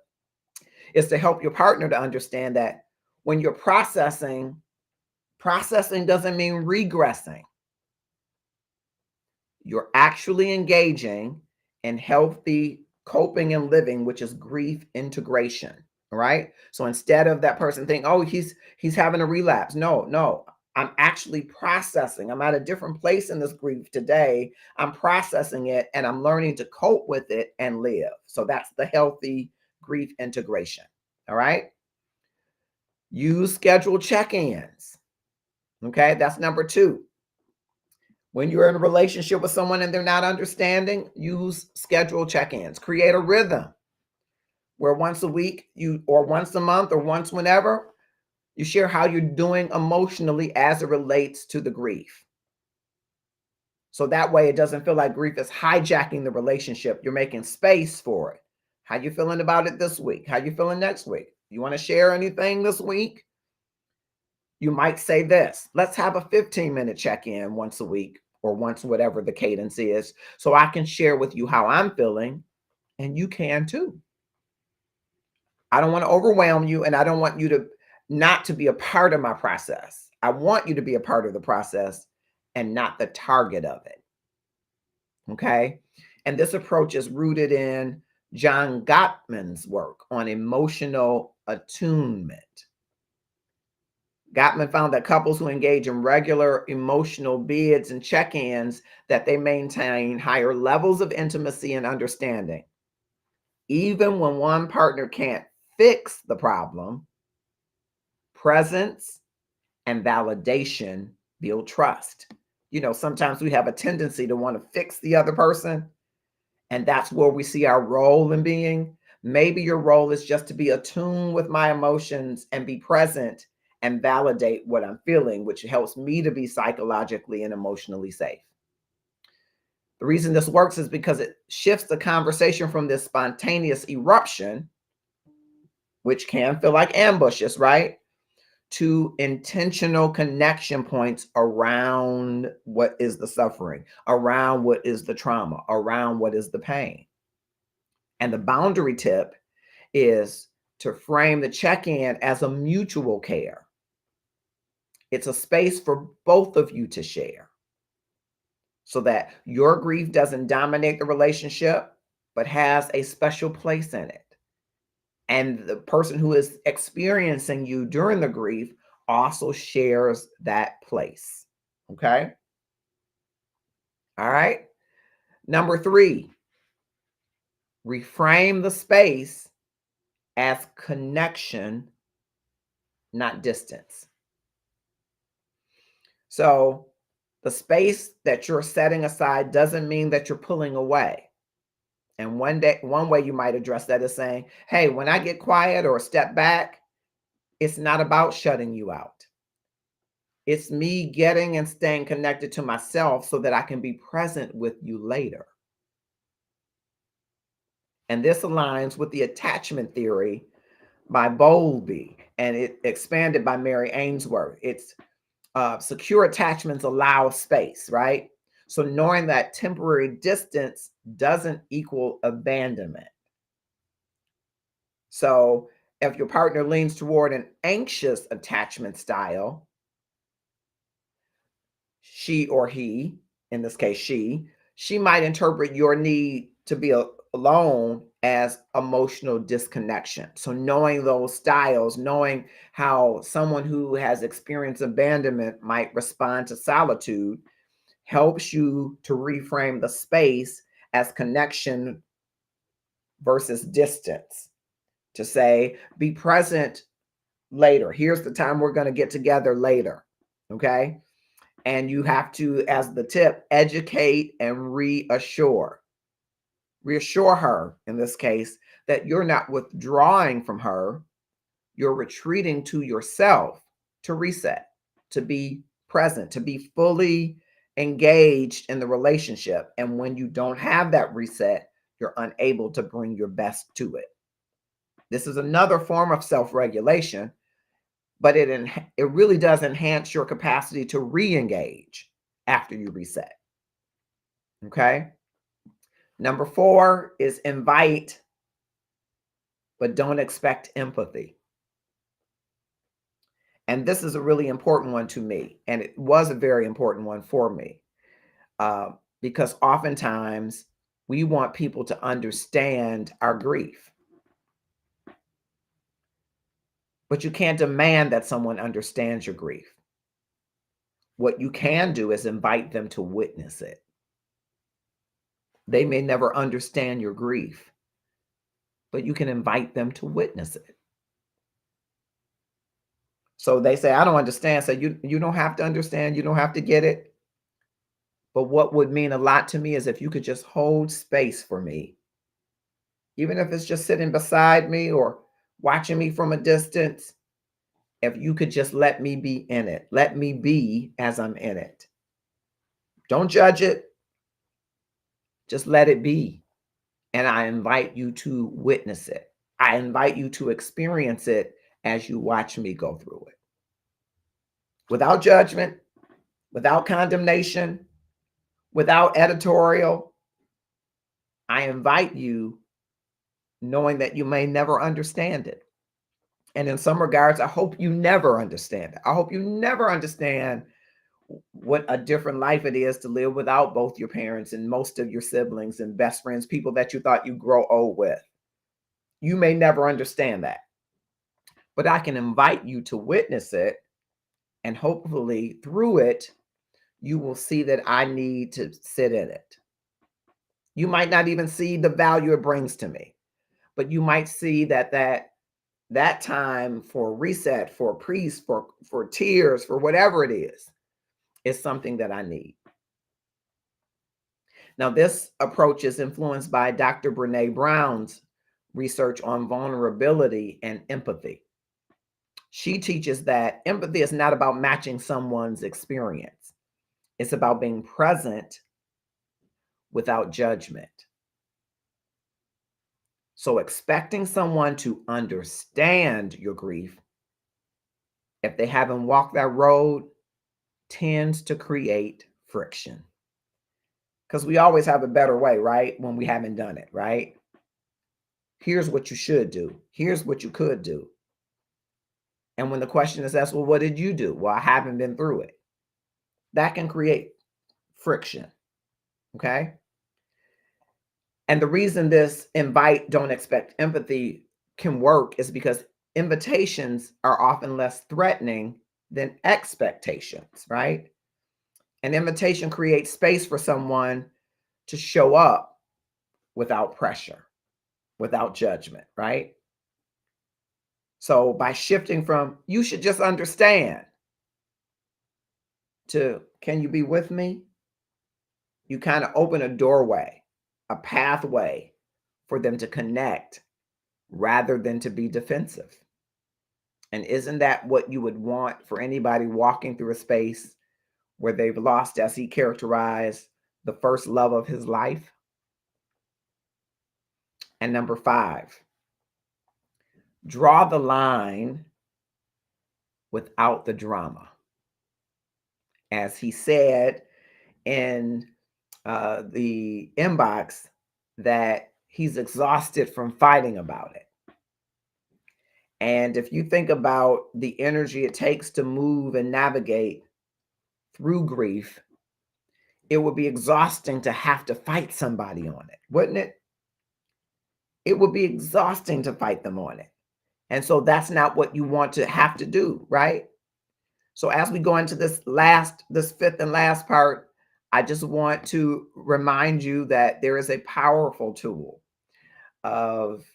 is to help your partner to understand that when you're processing doesn't mean regressing. You're actually engaging in healthy coping and living, which is grief integration. All right. So instead of that person thinking, oh, he's having a relapse. No, I'm actually processing. I'm at a different place in this grief today. I'm processing it and I'm learning to cope with it and live. So that's the healthy grief integration. All right. Use scheduled check-ins. Okay. That's number 2. When you're in a relationship with someone and they're not understanding, use scheduled check-ins. Create a rhythm where once a week or once a month or once whenever, you share how you're doing emotionally as it relates to the grief. So that way it doesn't feel like grief is hijacking the relationship. You're making space for it. How you feeling about it this week? How you feeling next week? You want to share anything this week? You might say this, let's have a 15-minute check-in once a week or once whatever the cadence is, so I can share with you how I'm feeling and you can too. I don't want to overwhelm you and I don't want you to not to be a part of my process. I want you to be a part of the process and not the target of it. Okay? And this approach is rooted in John Gottman's work on emotional attunement. Gottman found that couples who engage in regular emotional bids and check-ins, that they maintain higher levels of intimacy and understanding. Even when one partner can't fix the problem, presence and validation build trust. Sometimes we have a tendency to want to fix the other person, and that's where we see our role in being. Maybe your role is just to be attuned with my emotions and be present and validate what I'm feeling, which helps me to be psychologically and emotionally safe. The reason this works is because it shifts the conversation from this spontaneous eruption, which can feel like ambushes, right, to intentional connection points around what is the suffering, around what is the trauma, around what is the pain. And the boundary tip is to frame the check-in as a mutual care. It's a space for both of you to share so that your grief doesn't dominate the relationship, but has a special place in it. And the person who is experiencing you during the grief also shares that place. Okay? All right. Number 3, reframe the space as connection, not distance. So the space that you're setting aside doesn't mean that you're pulling away. And one way you might address that is saying, hey, when I get quiet or step back, it's not about shutting you out. It's me getting and staying connected to myself so that I can be present with you later. And this aligns with the attachment theory by Bowlby, and it expanded by Mary Ainsworth. It's secure attachments allow space, right? So knowing that temporary distance doesn't equal abandonment. So if your partner leans toward an anxious attachment style, she or he, in this case, she might interpret your need to be alone as emotional disconnection. So knowing those styles, knowing how someone who has experienced abandonment might respond to solitude helps you to reframe the space as connection versus distance. To say, be present later. Here's the time we're going to get together later. Okay. And you have to, as the tip, educate and reassure. Reassure her, in this case, that you're not withdrawing from her, you're retreating to yourself to reset, to be present, to be fully engaged in the relationship. And when you don't have that reset, you're unable to bring your best to it. This is another form of self-regulation, but it really does enhance your capacity to re-engage after you reset. Okay. Number 4 is invite, but don't expect empathy. And this is a really important one to me. And it was a very important one for me because oftentimes we want people to understand our grief. But you can't demand that someone understands your grief. What you can do is invite them to witness it. They may never understand your grief, but you can invite them to witness it. So they say, I don't understand. So you don't have to understand. You don't have to get it. But what would mean a lot to me is if you could just hold space for me, even if it's just sitting beside me or watching me from a distance, if you could just let me be in it, let me be as I'm in it. Don't judge it. Just let it be. And I invite you to witness it. I invite you to experience it as you watch me go through it. Without judgment, without condemnation, without editorial, I invite you, knowing that you may never understand it. And in some regards, I hope you never understand it. I hope you never understand what a different life it is to live without both your parents and most of your siblings and best friends, people that you thought you'd grow old with. You may never understand that. But I can invite you to witness it. And hopefully through it, you will see that I need to sit in it. You might not even see the value it brings to me, but you might see that time for reset, for peace, for tears, for whatever it is something that I need. Now, this approach is influenced by Dr. Brene Brown's research on vulnerability and empathy. She teaches that empathy is not about matching someone's experience. It's about being present without judgment. So expecting someone to understand your grief, if they haven't walked that road, tends to create friction. Because we always have a better way, right? When we haven't done it, right? Here's what you should do. Here's what you could do. And when the question is asked, well, what did you do? Well, I haven't been through it. That can create friction. Okay. And the reason this invite, don't expect empathy can work is because invitations are often less threatening than expectations, right? An invitation creates space for someone to show up without pressure, without judgment, right? So by shifting from, you should just understand, to, can you be with me? You kind of open a doorway, a pathway for them to connect rather than to be defensive. And isn't that what you would want for anybody walking through a space where they've lost, as he characterized, the first love of his life? And number 5, draw the line without the drama. As he said in the inbox, that he's exhausted from fighting about it. And if you think about the energy it takes to move and navigate through grief, it would be exhausting to have to fight somebody on it, wouldn't it? It would be exhausting to fight them on it. And so that's not what you want to have to do, right? So as we go into this fifth and last part, I just want to remind you that there is a powerful tool of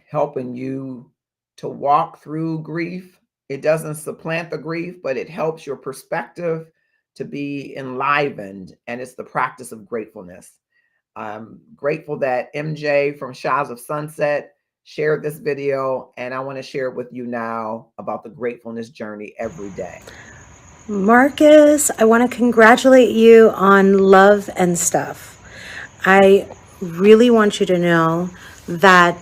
helping you to walk through grief. It doesn't supplant the grief, but it helps your perspective to be enlivened, and it's the practice of gratefulness. I'm grateful that MJ from Shahs of Sunset shared this video, and I want to share it with you now about the gratefulness journey every day. Marcus, I want to congratulate you on Love and Stuff. I really want you to know that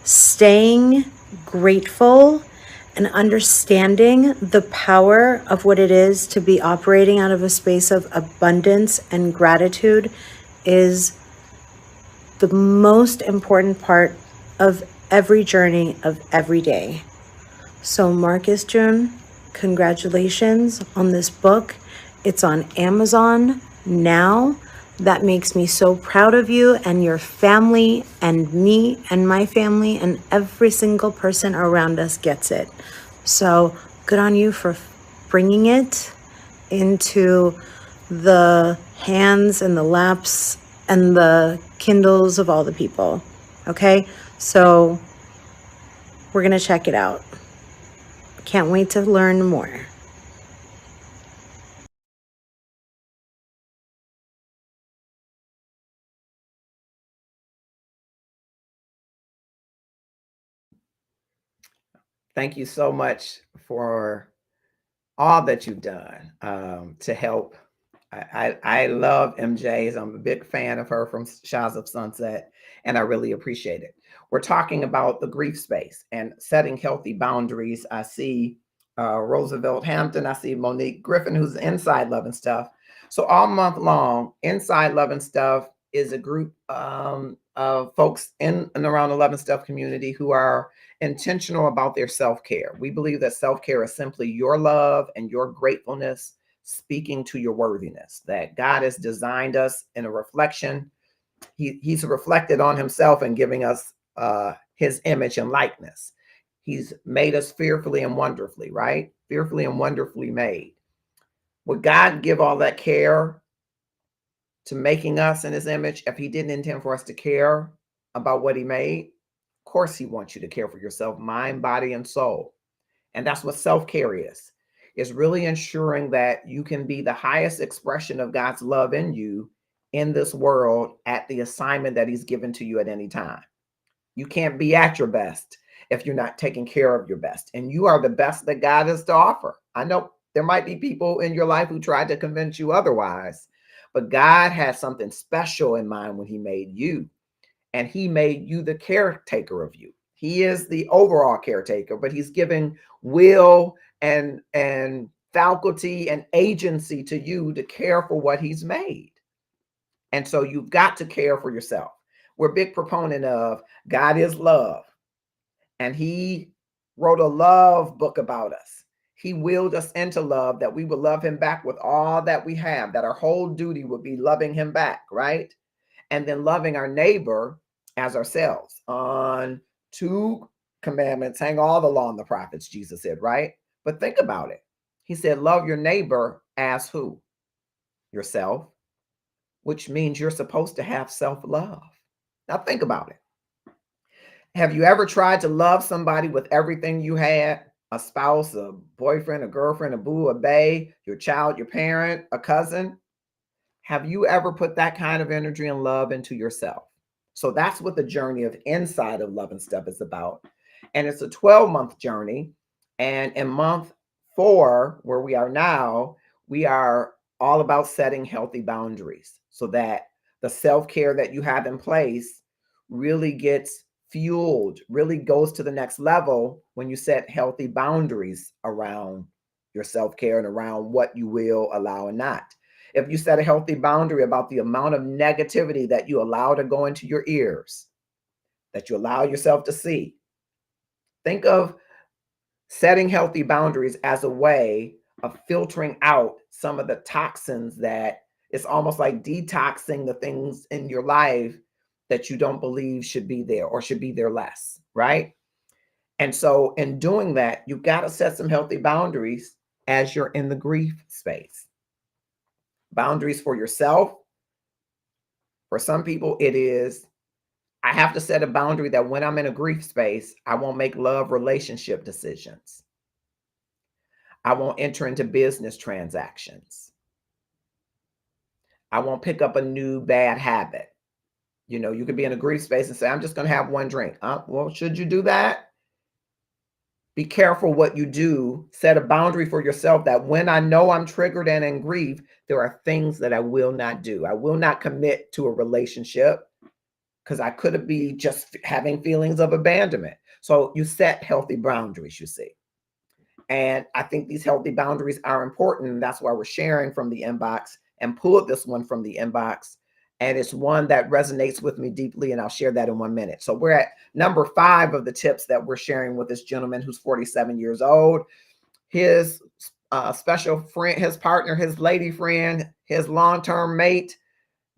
staying grateful and understanding the power of what it is to be operating out of a space of abundance and gratitude is the most important part of every journey of every day. So Marcus June, congratulations on this book. It's on Amazon now. That makes me so proud of you and your family and me and my family, and every single person around us gets it. So good on you for bringing it into the hands and the laps and the Kindles of all the people. Okay, so we're going to check it out. Can't wait to learn more. Thank you so much for all that you've done to help. I love MJ's. I'm a big fan of her from Shahs of Sunset, and I really appreciate it. We're talking about the grief space and setting healthy boundaries. I see Roosevelt Hampton. I see Monique Griffin, who's inside Love and Stuff. So all month long, Inside Love and Stuff is a group of folks in and around the Love and Stuff community who are intentional about their self-care. We believe that self-care is simply your love and your gratefulness speaking to your worthiness, that God has designed us in a reflection. He's reflected on himself and giving us his image and likeness. He's made us fearfully and wonderfully, right? Fearfully and wonderfully made. Would God give all that care to making us in his image if he didn't intend for us to care about what he made? Of course, he wants you to care for yourself, mind, body, and soul. And that's what self-care is really ensuring that you can be the highest expression of God's love in you in this world at the assignment that he's given to you at any time. You can't be at your best if you're not taking care of your best. And you are the best that God has to offer. I know there might be people in your life who tried to convince you otherwise, but God had something special in mind when he made you. And he made you the caretaker of you. He is the overall caretaker, but he's giving will and faculty and agency to you to care for what he's made. And so you've got to care for yourself. We're a big proponent of God is love. And he wrote a love book about us. He willed us into love, that we would love him back with all that we have, that our whole duty would be loving him back, right? And then loving our neighbor as ourselves. On 2 commandments hang all the law and the prophets, Jesus said, right? But think about it. He said, love your neighbor as who? Yourself, which means you're supposed to have self-love. Now think about it. Have you ever tried to love somebody with everything you had? A spouse, a boyfriend, a girlfriend, a boo, a bae, your child, your parent, a cousin? Have you ever put that kind of energy and love into yourself? So that's what the journey of Inside of Love and Stuff is about. And it's a 12-month journey. And in month 4, where we are now, we are all about setting healthy boundaries so that the self-care that you have in place really gets fueled, really goes to the next level when you set healthy boundaries around your self-care and around what you will allow and not. If you set a healthy boundary about the amount of negativity that you allow to go into your ears, that you allow yourself to see, think of setting healthy boundaries as a way of filtering out some of the toxins that it's almost like detoxing the things in your life that you don't believe should be there or should be there less, right? And so in doing that, you've got to set some healthy boundaries as you're in the grief space. Boundaries for yourself. For some people, it is, I have to set a boundary that when I'm in a grief space, I won't make love relationship decisions. I won't enter into business transactions. I won't pick up a new bad habit. You know, you could be in a grief space and say, I'm just going to have one drink. Well, should you do that? Be careful what you do. Set a boundary for yourself that when I know I'm triggered and in grief, there are things that I will not do. I will not commit to a relationship because I could be just having feelings of abandonment. So you set healthy boundaries, you see. And I think these healthy boundaries are important. And that's why we're sharing from the inbox and pulled this one from the inbox. And it's one that resonates with me deeply. And I'll share that in 1 minute. So we're at number 5 of the tips that we're sharing with this gentleman who's 47 years old. His special friend, his partner, his lady friend, his long-term mate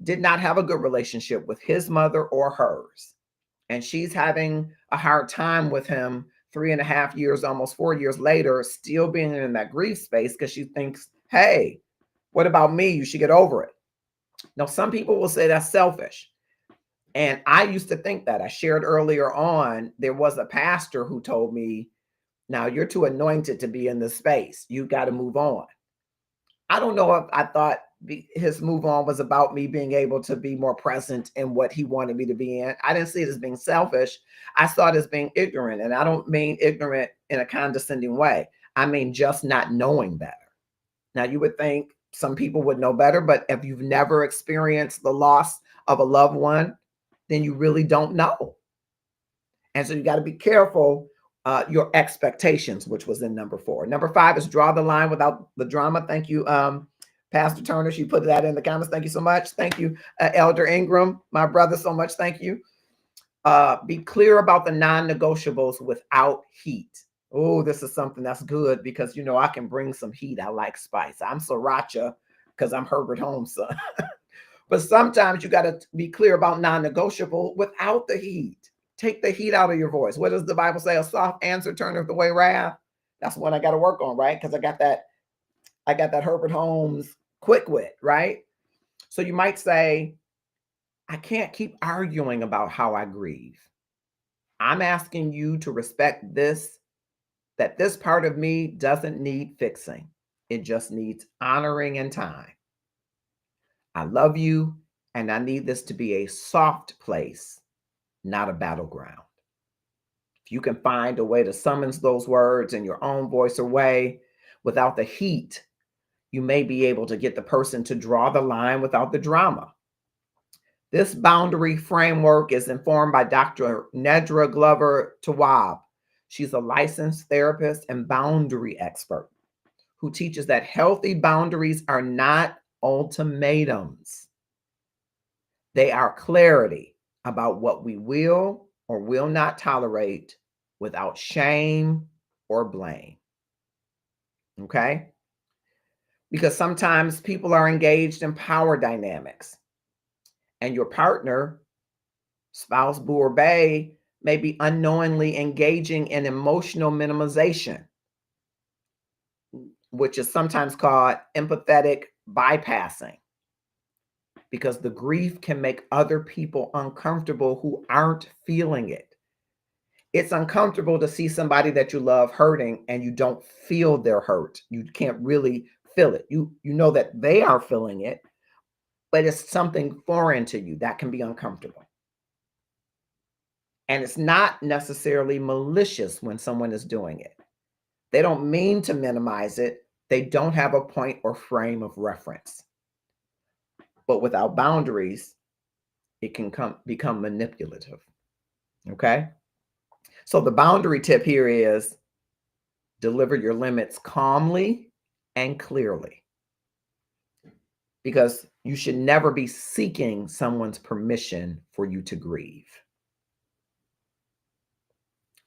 did not have a good relationship with his mother or hers. And she's having a hard time with him 3.5 years, almost 4 years later, still being in that grief space because she thinks, hey, what about me? You should get over it. Now, some people will say that's selfish. And I used to think that. I shared earlier on, there was a pastor who told me, now you're too anointed to be in this space. You got to move on. I don't know if I thought his move on was about me being able to be more present in what he wanted me to be in. I didn't see it as being selfish. I saw it as being ignorant. And I don't mean ignorant in a condescending way. I mean just not knowing better. Now, you would think some people would know better, but if you've never experienced the loss of a loved one, then you really don't know. And so you got to be careful your expectations, which was in number 4. Number 5 is draw the line without the drama. Thank you, Pastor Turner. She put that in the comments. Thank you so much. Thank you, Elder Ingram, my brother, so much. Thank you. Be clear about the non-negotiables without heat. Oh, this is something that's good because, you know, I can bring some heat. I like spice. I'm Sriracha because I'm Herbert Holmes' son. But sometimes you got to be clear about non-negotiable without the heat. Take the heat out of your voice. What does the Bible say? A soft answer turneth away wrath. That's what I got to work on, right? Because I got that Herbert Holmes quick wit, right? So you might say, I can't keep arguing about how I grieve. I'm asking you to respect this, that this part of me doesn't need fixing. It just needs honoring and time. I love you, and I need this to be a soft place, not a battleground. If you can find a way to summons those words in your own voice or way without the heat, you may be able to get the person to draw the line without the drama. This boundary framework is informed by Dr. Nedra Glover Tawwab. She's a licensed therapist and boundary expert who teaches that healthy boundaries are not ultimatums. They are clarity about what we will or will not tolerate without shame or blame. Okay? Because sometimes people are engaged in power dynamics, and your partner, spouse, boo, or bae, may be unknowingly engaging in emotional minimization, which is sometimes called empathetic bypassing, because the grief can make other people uncomfortable who aren't feeling it. It's uncomfortable to see somebody that you love hurting and you don't feel their hurt. You can't really feel it. You know that they are feeling it, but it's something foreign to you that can be uncomfortable. And it's not necessarily malicious when someone is doing it. They don't mean to minimize it. They don't have a point or frame of reference. But without boundaries, it can become manipulative. Okay? So the boundary tip here is deliver your limits calmly and clearly. Because you should never be seeking someone's permission for you to grieve.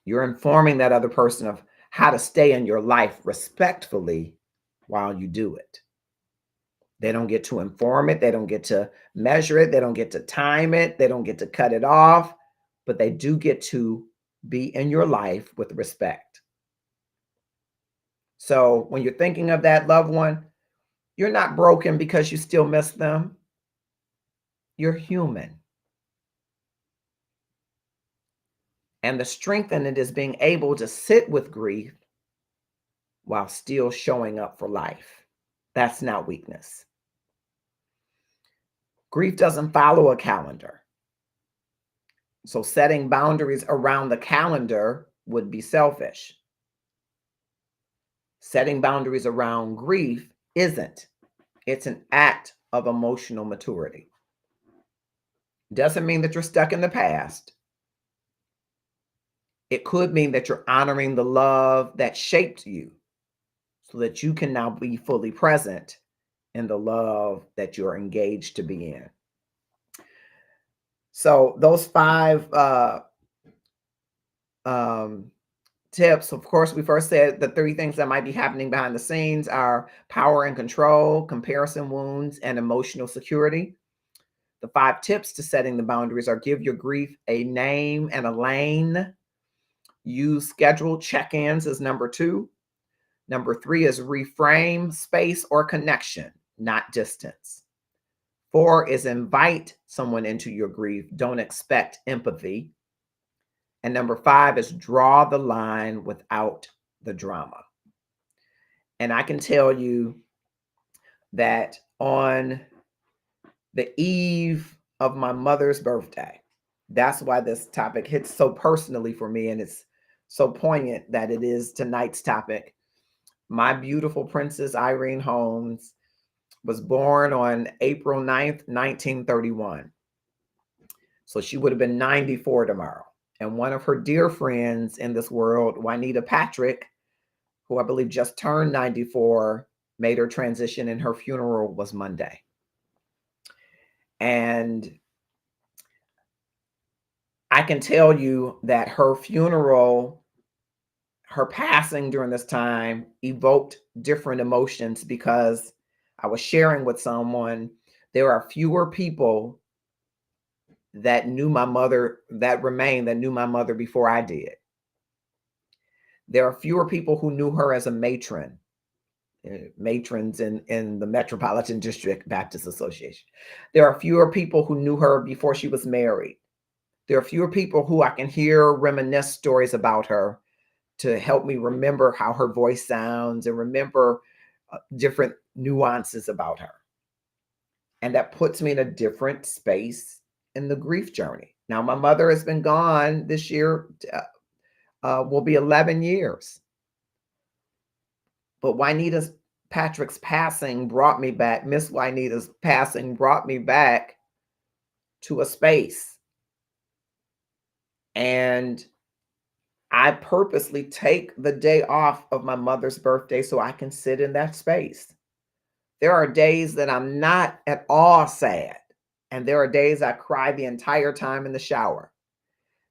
You're informing that other person of how to stay in your life respectfully while you do it. They don't get to inform it. They don't get to measure it. They don't get to time it. They don't get to cut it off, but they do get to be in your life with respect. So when you're thinking of that loved one, you're not broken because you still miss them. You're human. And the strength in it is being able to sit with grief while still showing up for life. That's not weakness. Grief doesn't follow a calendar. So setting boundaries around the calendar would be selfish. Setting boundaries around grief isn't. It's an act of emotional maturity. Doesn't mean that you're stuck in the past. It could mean that you're honoring the love that shaped you so that you can now be fully present in the love that you're engaged to be in. So those 5 tips, of course, we first said the 3 things that might be happening behind the scenes are power and control, comparison wounds, and emotional security. The 5 tips to setting the boundaries are give your grief a name and a lane. Use scheduled check-ins as number 2. Number 3 is reframe space or connection, not distance. 4 is invite someone into your grief. Don't expect empathy. And number 5 is draw the line without the drama. And I can tell you that on the eve of my mother's birthday, that's why this topic hits so personally for me, and it's so poignant that it is tonight's topic. My beautiful Princess Irene Holmes was born on April 9th, 1931. So she would have been 94 tomorrow. And one of her dear friends in this world, Juanita Patrick, who I believe just turned 94, made her transition, and her funeral was Monday. And I can tell you that her funeral, her passing during this time evoked different emotions because I was sharing with someone, there are fewer people that knew my mother, that knew my mother before I did. There are fewer people who knew her as a matron, matrons in the Metropolitan District Baptist Association. There are fewer people who knew her before she was married. There are fewer people who I can hear reminisce stories about her to help me remember how her voice sounds and remember different nuances about her. And that puts me in a different space in the grief journey. Now, my mother has been gone this year, will be 11 years. But Juanita Patrick's passing brought me back. Miss Juanita's passing brought me back to a space. And I purposely take the day off of my mother's birthday so I can sit in that space. There are days that I'm not at all sad. And there are days I cry the entire time in the shower.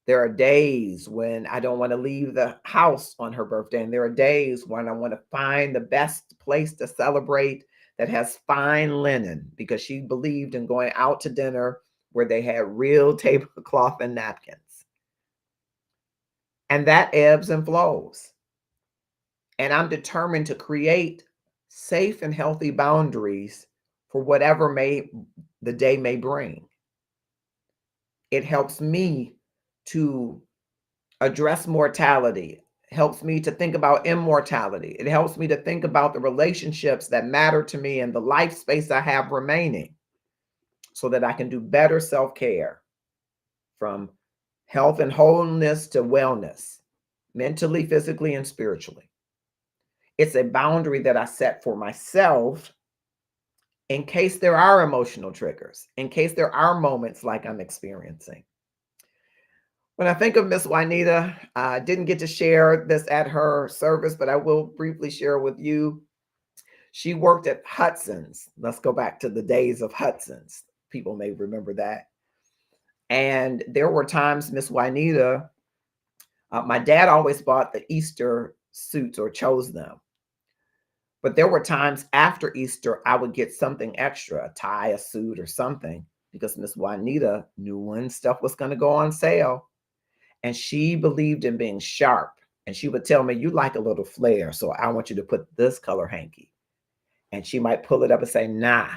There are days when I don't want to leave the house on her birthday. And there are days when I want to find the best place to celebrate that has fine linen, because she believed in going out to dinner where they had real tablecloth and napkins. And that ebbs and flows. And I'm determined to create safe and healthy boundaries for whatever the day may bring. It helps me to address mortality, helps me to think about immortality. It helps me to think about the relationships that matter to me and the life space I have remaining so that I can do better self-care, from health and wholeness to wellness, mentally, physically, and spiritually. It's a boundary that I set for myself in case there are emotional triggers, in case there are moments like I'm experiencing. When I think of Miss Juanita, I didn't get to share this at her service, but I will briefly share with you. She worked at Hudson's. Let's go back to the days of Hudson's. People may remember that. And there were times Miss Juanita, my dad always bought the Easter suits or chose them. But there were times after Easter, I would get something extra, a tie, a suit, or something, because Miss Juanita knew when stuff was going to go on sale. And she believed in being sharp. And she would tell me, you like a little flair, so I want you to put this color hanky. And she might pull it up and say, nah.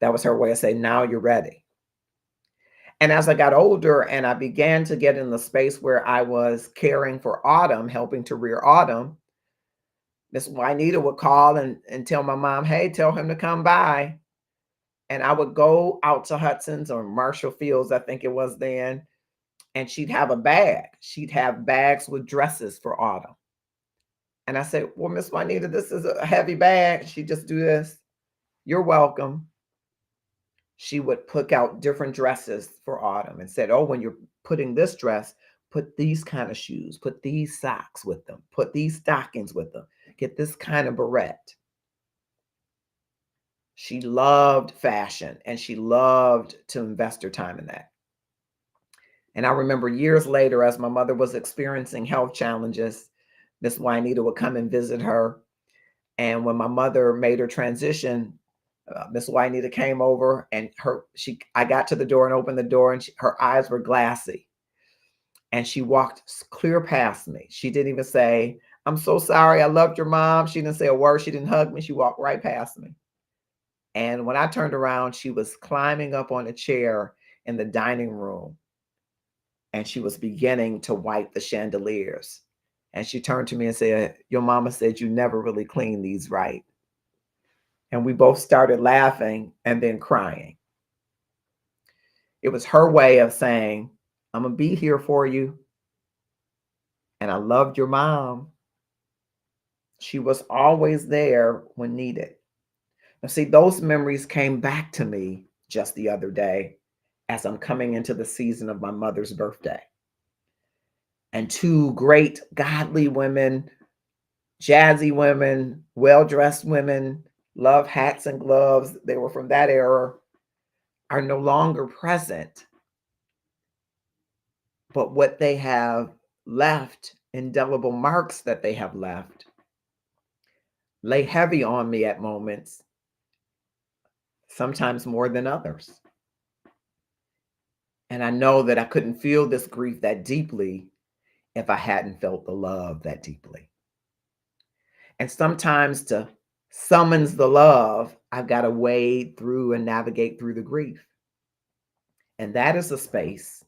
That was her way of saying, now you're ready. And as I got older and I began to get in the space where I was caring for Autumn, helping to rear Autumn, Miss Juanita would call and tell my mom, hey, tell him to come by. And I would go out to Hudson's or Marshall Fields, I think it was then, and she'd have a bag. She'd have bags with dresses for Autumn. And I said, well, Miss Juanita, this is a heavy bag. She'd just do this. You're welcome. She would pick out different dresses for Autumn and said, oh, when you're putting this dress, put these kind of shoes, put these socks with them, put these stockings with them, get this kind of barrette. She loved fashion and she loved to invest her time in that. And I remember years later, as my mother was experiencing health challenges, Miss Juanita would come and visit her. And when my mother made her transition, Miss Juanita came over and I got to the door and opened the door and her eyes were glassy. And she walked clear past me. She didn't even say, I'm so sorry, I loved your mom. She didn't say a word. She didn't hug me. She walked right past me. And when I turned around, she was climbing up on a chair in the dining room. And she was beginning to wipe the chandeliers. And she turned to me and said, your mama said you never really cleaned these right. And we both started laughing and then crying. It was her way of saying, I'm going to be here for you. And I loved your mom. She was always there when needed. Now, see, those memories came back to me just the other day as I'm coming into the season of my mother's birthday. And two great godly women, jazzy women, well-dressed women, love hats and gloves, they were from that era, are no longer present. But what they have left, indelible marks that they have left, lay heavy on me at moments, sometimes more than others. And I know that I couldn't feel this grief that deeply if I hadn't felt the love that deeply. And sometimes to summons the love, I've got to wade through and navigate through the grief. And that is a space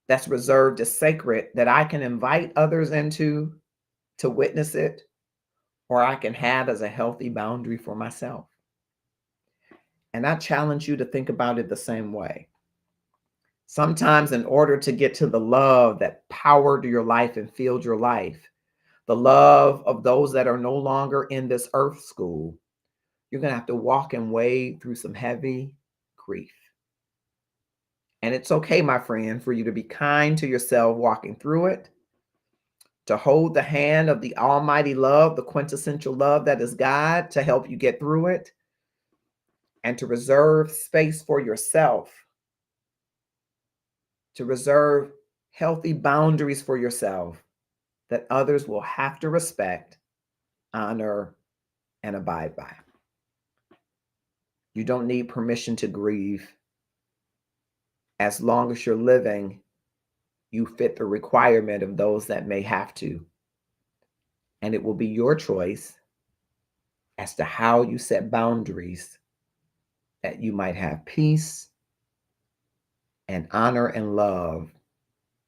that's reserved as sacred that I can invite others into to witness it, or I can have as a healthy boundary for myself. And I challenge you to think about it the same way. Sometimes in order to get to the love that powered your life and filled your life, the love of those that are no longer in this earth school, you're going to have to walk and wade through some heavy grief. And it's okay, my friend, for you to be kind to yourself walking through it, to hold the hand of the almighty love, the quintessential love that is God, to help you get through it, and to reserve space for yourself, to reserve healthy boundaries for yourself that others will have to respect, honor, and abide by. You don't need permission to grieve. As long as you're living, you fit the requirement of those that may have to. And it will be your choice as to how you set boundaries that you might have peace and honor and love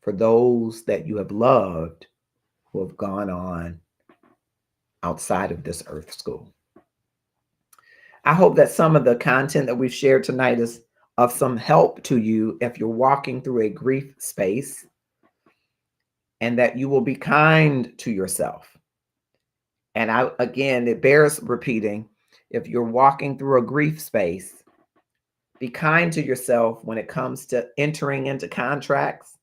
for those that you have loved who have gone on outside of this earth school. I hope that some of the content that we've shared tonight is of some help to you if you're walking through a grief space, and that you will be kind to yourself. And again, it bears repeating, if you're walking through a grief space, be kind to yourself when it comes to entering into contracts,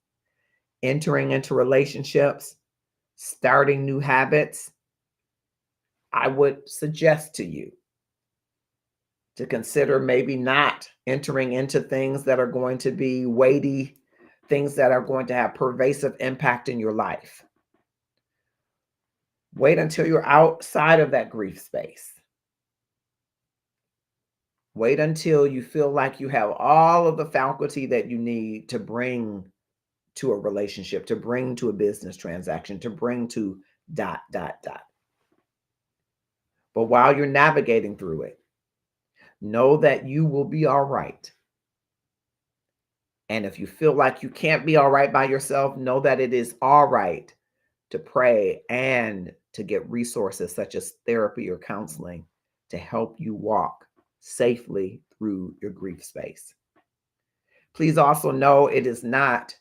entering into relationships, starting new habits. I would suggest to you to consider maybe not entering into things that are going to be weighty, things that are going to have pervasive impact in your life. Wait until you're outside of that grief space. Wait until you feel like you have all of the faculty that you need to bring to a relationship, to bring to a business transaction, to bring to ... But while you're navigating through it, know that you will be all right. And if you feel like you can't be all right by yourself, know that it is all right to pray and to get resources such as therapy or counseling to help you walk safely through your grief space. Please also know it is not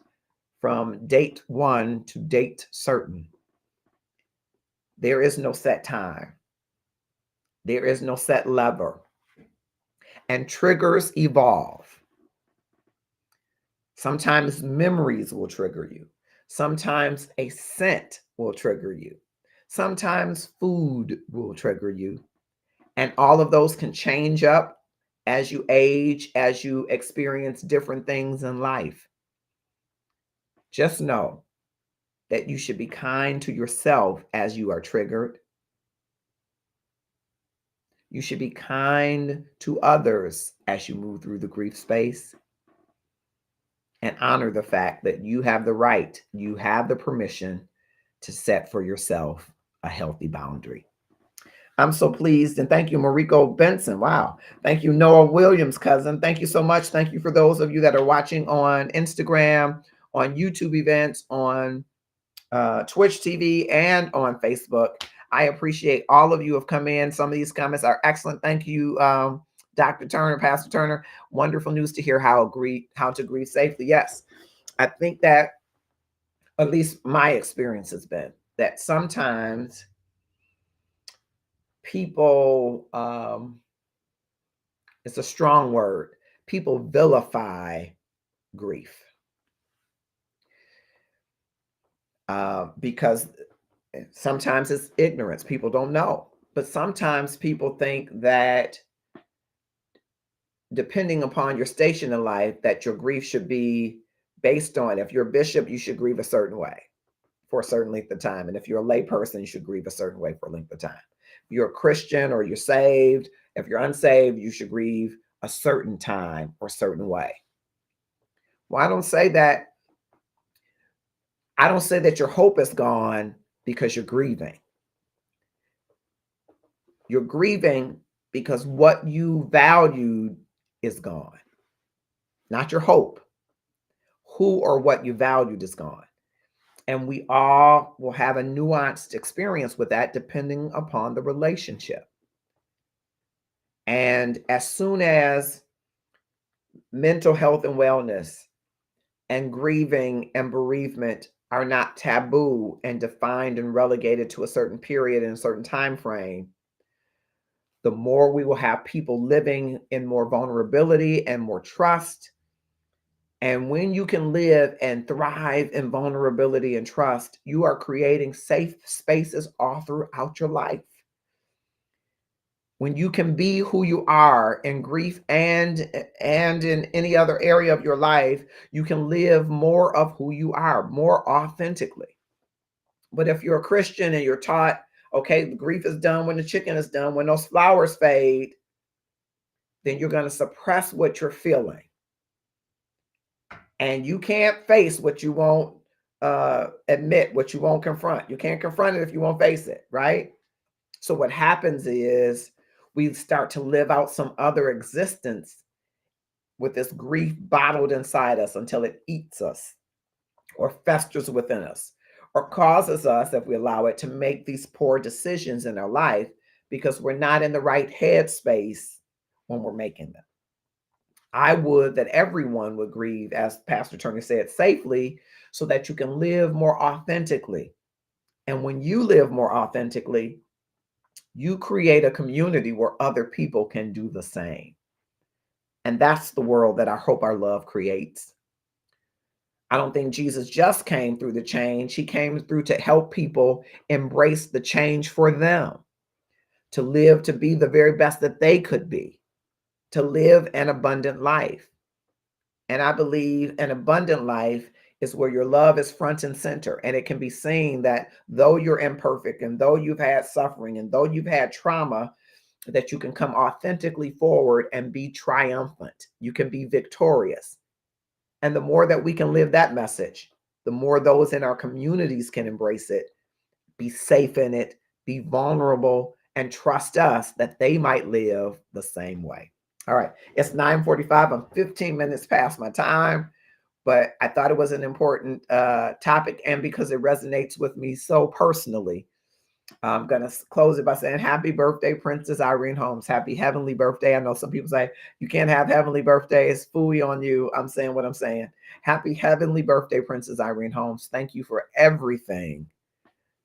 from date one to date certain. There is no set time. There is no set lever. And triggers evolve. Sometimes memories will trigger you. Sometimes a scent will trigger you. Sometimes food will trigger you. And all of those can change up as you age, as you experience different things in life. Just know that you should be kind to yourself as you are triggered. You should be kind to others as you move through the grief space. And honor the fact that you have the right, you have the permission to set for yourself a healthy boundary. I'm so pleased. And thank you, Mariko Benson. Wow. Thank you, Noah Williams, cousin. Thank you so much. Thank you for those of you that are watching on Instagram, on YouTube events, on Twitch TV, and on Facebook. I appreciate all of you have come in. Some of these comments are excellent. Thank you, Dr. Turner, Pastor Turner. Wonderful news to hear how to grieve safely. Yes, I think that at least my experience has been that sometimes people, it's a strong word, people vilify grief because sometimes it's ignorance. People don't know. But sometimes people think that depending upon your station in life, that your grief should be based on, if you're a bishop, you should grieve a certain way for a certain length of time. And if you're a lay person, you should grieve a certain way for a length of time. If you're a Christian or you're saved, if you're unsaved, you should grieve a certain time or certain way. Well, I don't say that your hope is gone because you're grieving. You're grieving because what you valued is gone, not your hope. Who or what you valued is gone. And we all will have a nuanced experience with that depending upon the relationship. And as soon as mental health and wellness and grieving and bereavement are not taboo and defined and relegated to a certain period and a certain time frame, the more we will have people living in more vulnerability and more trust. And when you can live and thrive in vulnerability and trust, you are creating safe spaces all throughout your life. When you can be who you are in grief and in any other area of your life, you can live more of who you are, more authentically. But if you're a Christian and you're taught, okay, grief is done when the chicken is done, when those flowers fade, then you're going to suppress what you're feeling. And you can't face what you won't admit, what you won't confront. You can't confront it if you won't face it, right? So what happens is we start to live out some other existence with this grief bottled inside us until it eats us or festers within us or causes us, if we allow it, to make these poor decisions in our life because we're not in the right headspace when we're making them. I would that everyone would grieve, as Pastor Turner said, safely, so that you can live more authentically. And when you live more authentically, you create a community where other people can do the same. And that's the world that I hope our love creates. I don't think Jesus just came through the change. He came through to help people embrace the change for them, to live to be the very best that they could be, to live an abundant life. And I believe an abundant life is where your love is front and center. And it can be seen that though you're imperfect and though you've had suffering and though you've had trauma, that you can come authentically forward and be triumphant. You can be victorious. And the more that we can live that message, the more those in our communities can embrace it, be safe in it, be vulnerable, and trust us that they might live the same way. All right, it's 9:45. I'm 15 minutes past my time, but I thought it was an important topic, and because it resonates with me so personally, I'm going to close it by saying happy birthday, Princess Irene Holmes. Happy heavenly birthday. I know some people say you can't have heavenly birthdays. Fooey on you. I'm saying what I'm saying. Happy heavenly birthday, Princess Irene Holmes. Thank you for everything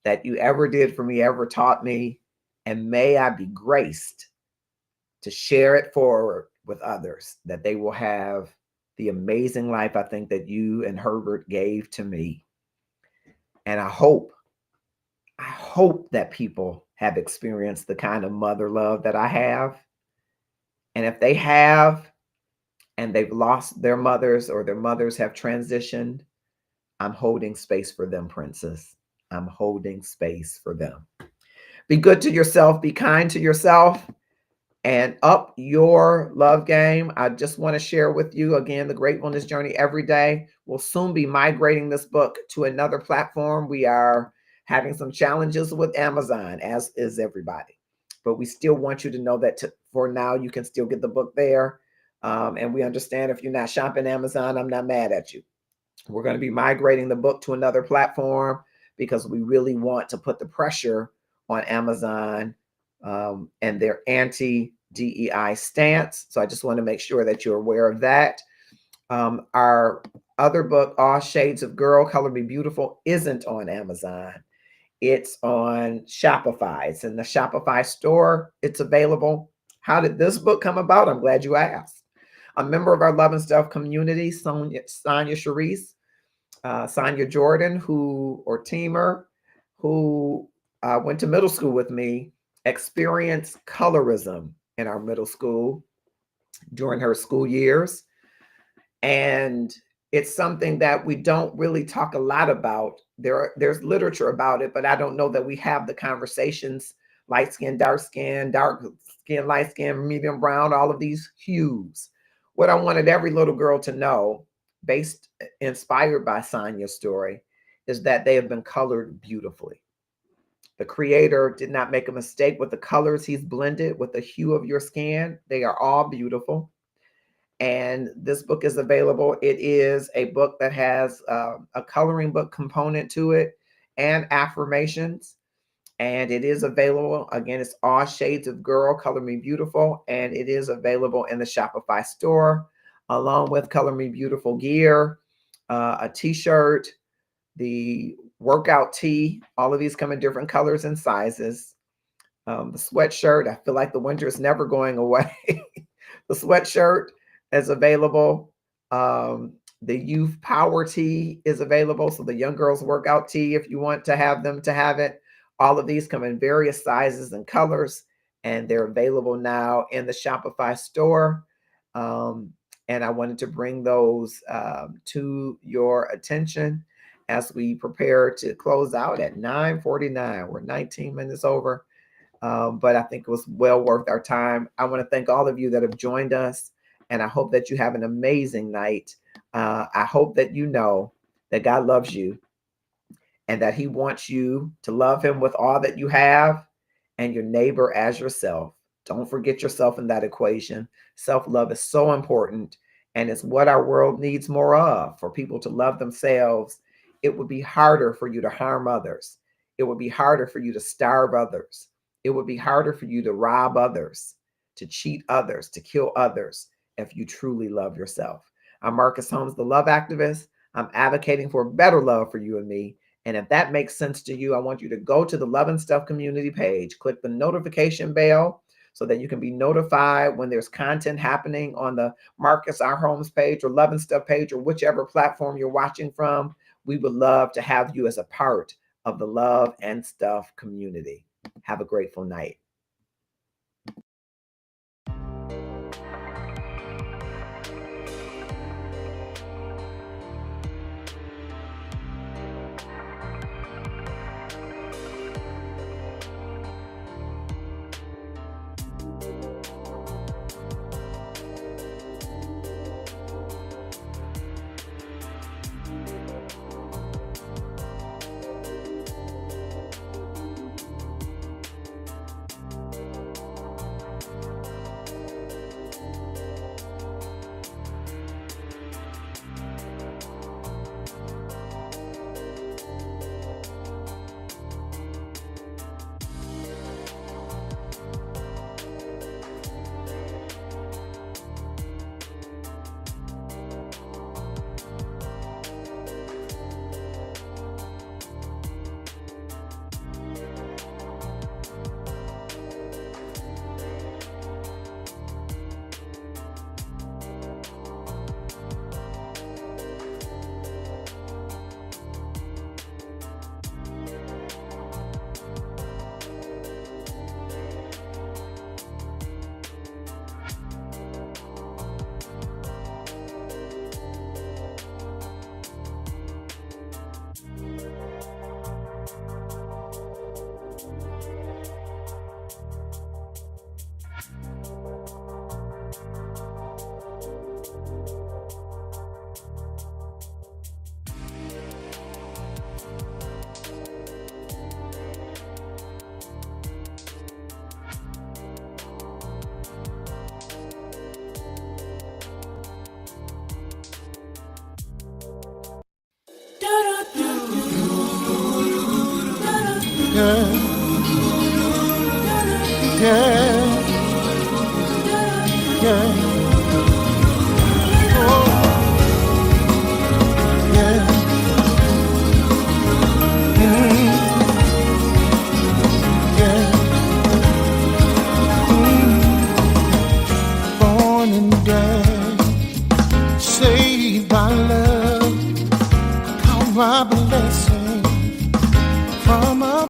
that you ever did for me, ever taught me. And may I be graced to share it forward with others, that they will have the amazing life I think that you and Herbert gave to me. And I hope that people have experienced the kind of mother love that I have. And if they have, and they've lost their mothers or their mothers have transitioned, I'm holding space for them, Princess. I'm holding space for them. Be good to yourself. Be kind to yourself. And up your love game. I just want to share with you again the Gratefulness Journey every day. We'll soon be migrating this book to another platform. We are having some challenges with Amazon, as is everybody. But we still want you to know that for now, you can still get the book there. And we understand if you're not shopping Amazon, I'm not mad at you. We're going to be migrating the book to another platform because we really want to put the pressure on Amazon and their anti-DEI stance. So I just want to make sure that you're aware of that. Our other book, All Shades of Girl, Color Me Beautiful, isn't on Amazon. It's on Shopify. It's in the Shopify store. It's available. How did this book come about? I'm glad you asked. A member of our Love and Stuff community, Sonia Charisse, Sonia Jordan, or Teamer, who went to middle school with me, experienced colorism in our middle school during her school years. And it's something that we don't really talk a lot about. There's literature about it, but I don't know that we have the conversations, light skin, dark skin, light skin, medium brown, all of these hues. What I wanted every little girl to know, inspired by Sonia's story, is that they have been colored beautifully. The creator did not make a mistake with the colors he's blended with the hue of your skin. They are all beautiful. And this book is available. It is a book that has a coloring book component to it and affirmations. And it is available. Again, it's All Shades of Girl, Color Me Beautiful. And it is available in the Shopify store, along with Color Me Beautiful gear, a t-shirt, the workout tee. All of these come in different colors and sizes. The sweatshirt, I feel like the winter is never going away. The sweatshirt is available. The youth power tee is available. So the young girls workout tee, if you want to have them to have it. All of these come in various sizes and colors, and they're available now in the Shopify store. And I wanted to bring those to your attention as we prepare to close out at 9:49. We're 19 minutes over, but I think it was well worth our time. I want to thank all of you that have joined us, and I hope that you have an amazing night. I hope that you know that God loves you and that he wants you to love him with all that you have and your neighbor as yourself. Don't forget yourself in that equation. Self-love is so important, and it's what our world needs more of, for people to love themselves. It would be harder for you to harm others. It would be harder for you to starve others. It would be harder for you to rob others, to cheat others, to kill others, if you truly love yourself. I'm Marcus Holmes, the love activist. I'm advocating for better love for you and me. And if that makes sense to you, I want you to go to the Love and Stuff community page, click the notification bell so that you can be notified when there's content happening on the Marcus R. Holmes page or Love and Stuff page or whichever platform you're watching from. We would love to have you as a part of the Love and Stuff community. Have a grateful night. Yeah. Yeah.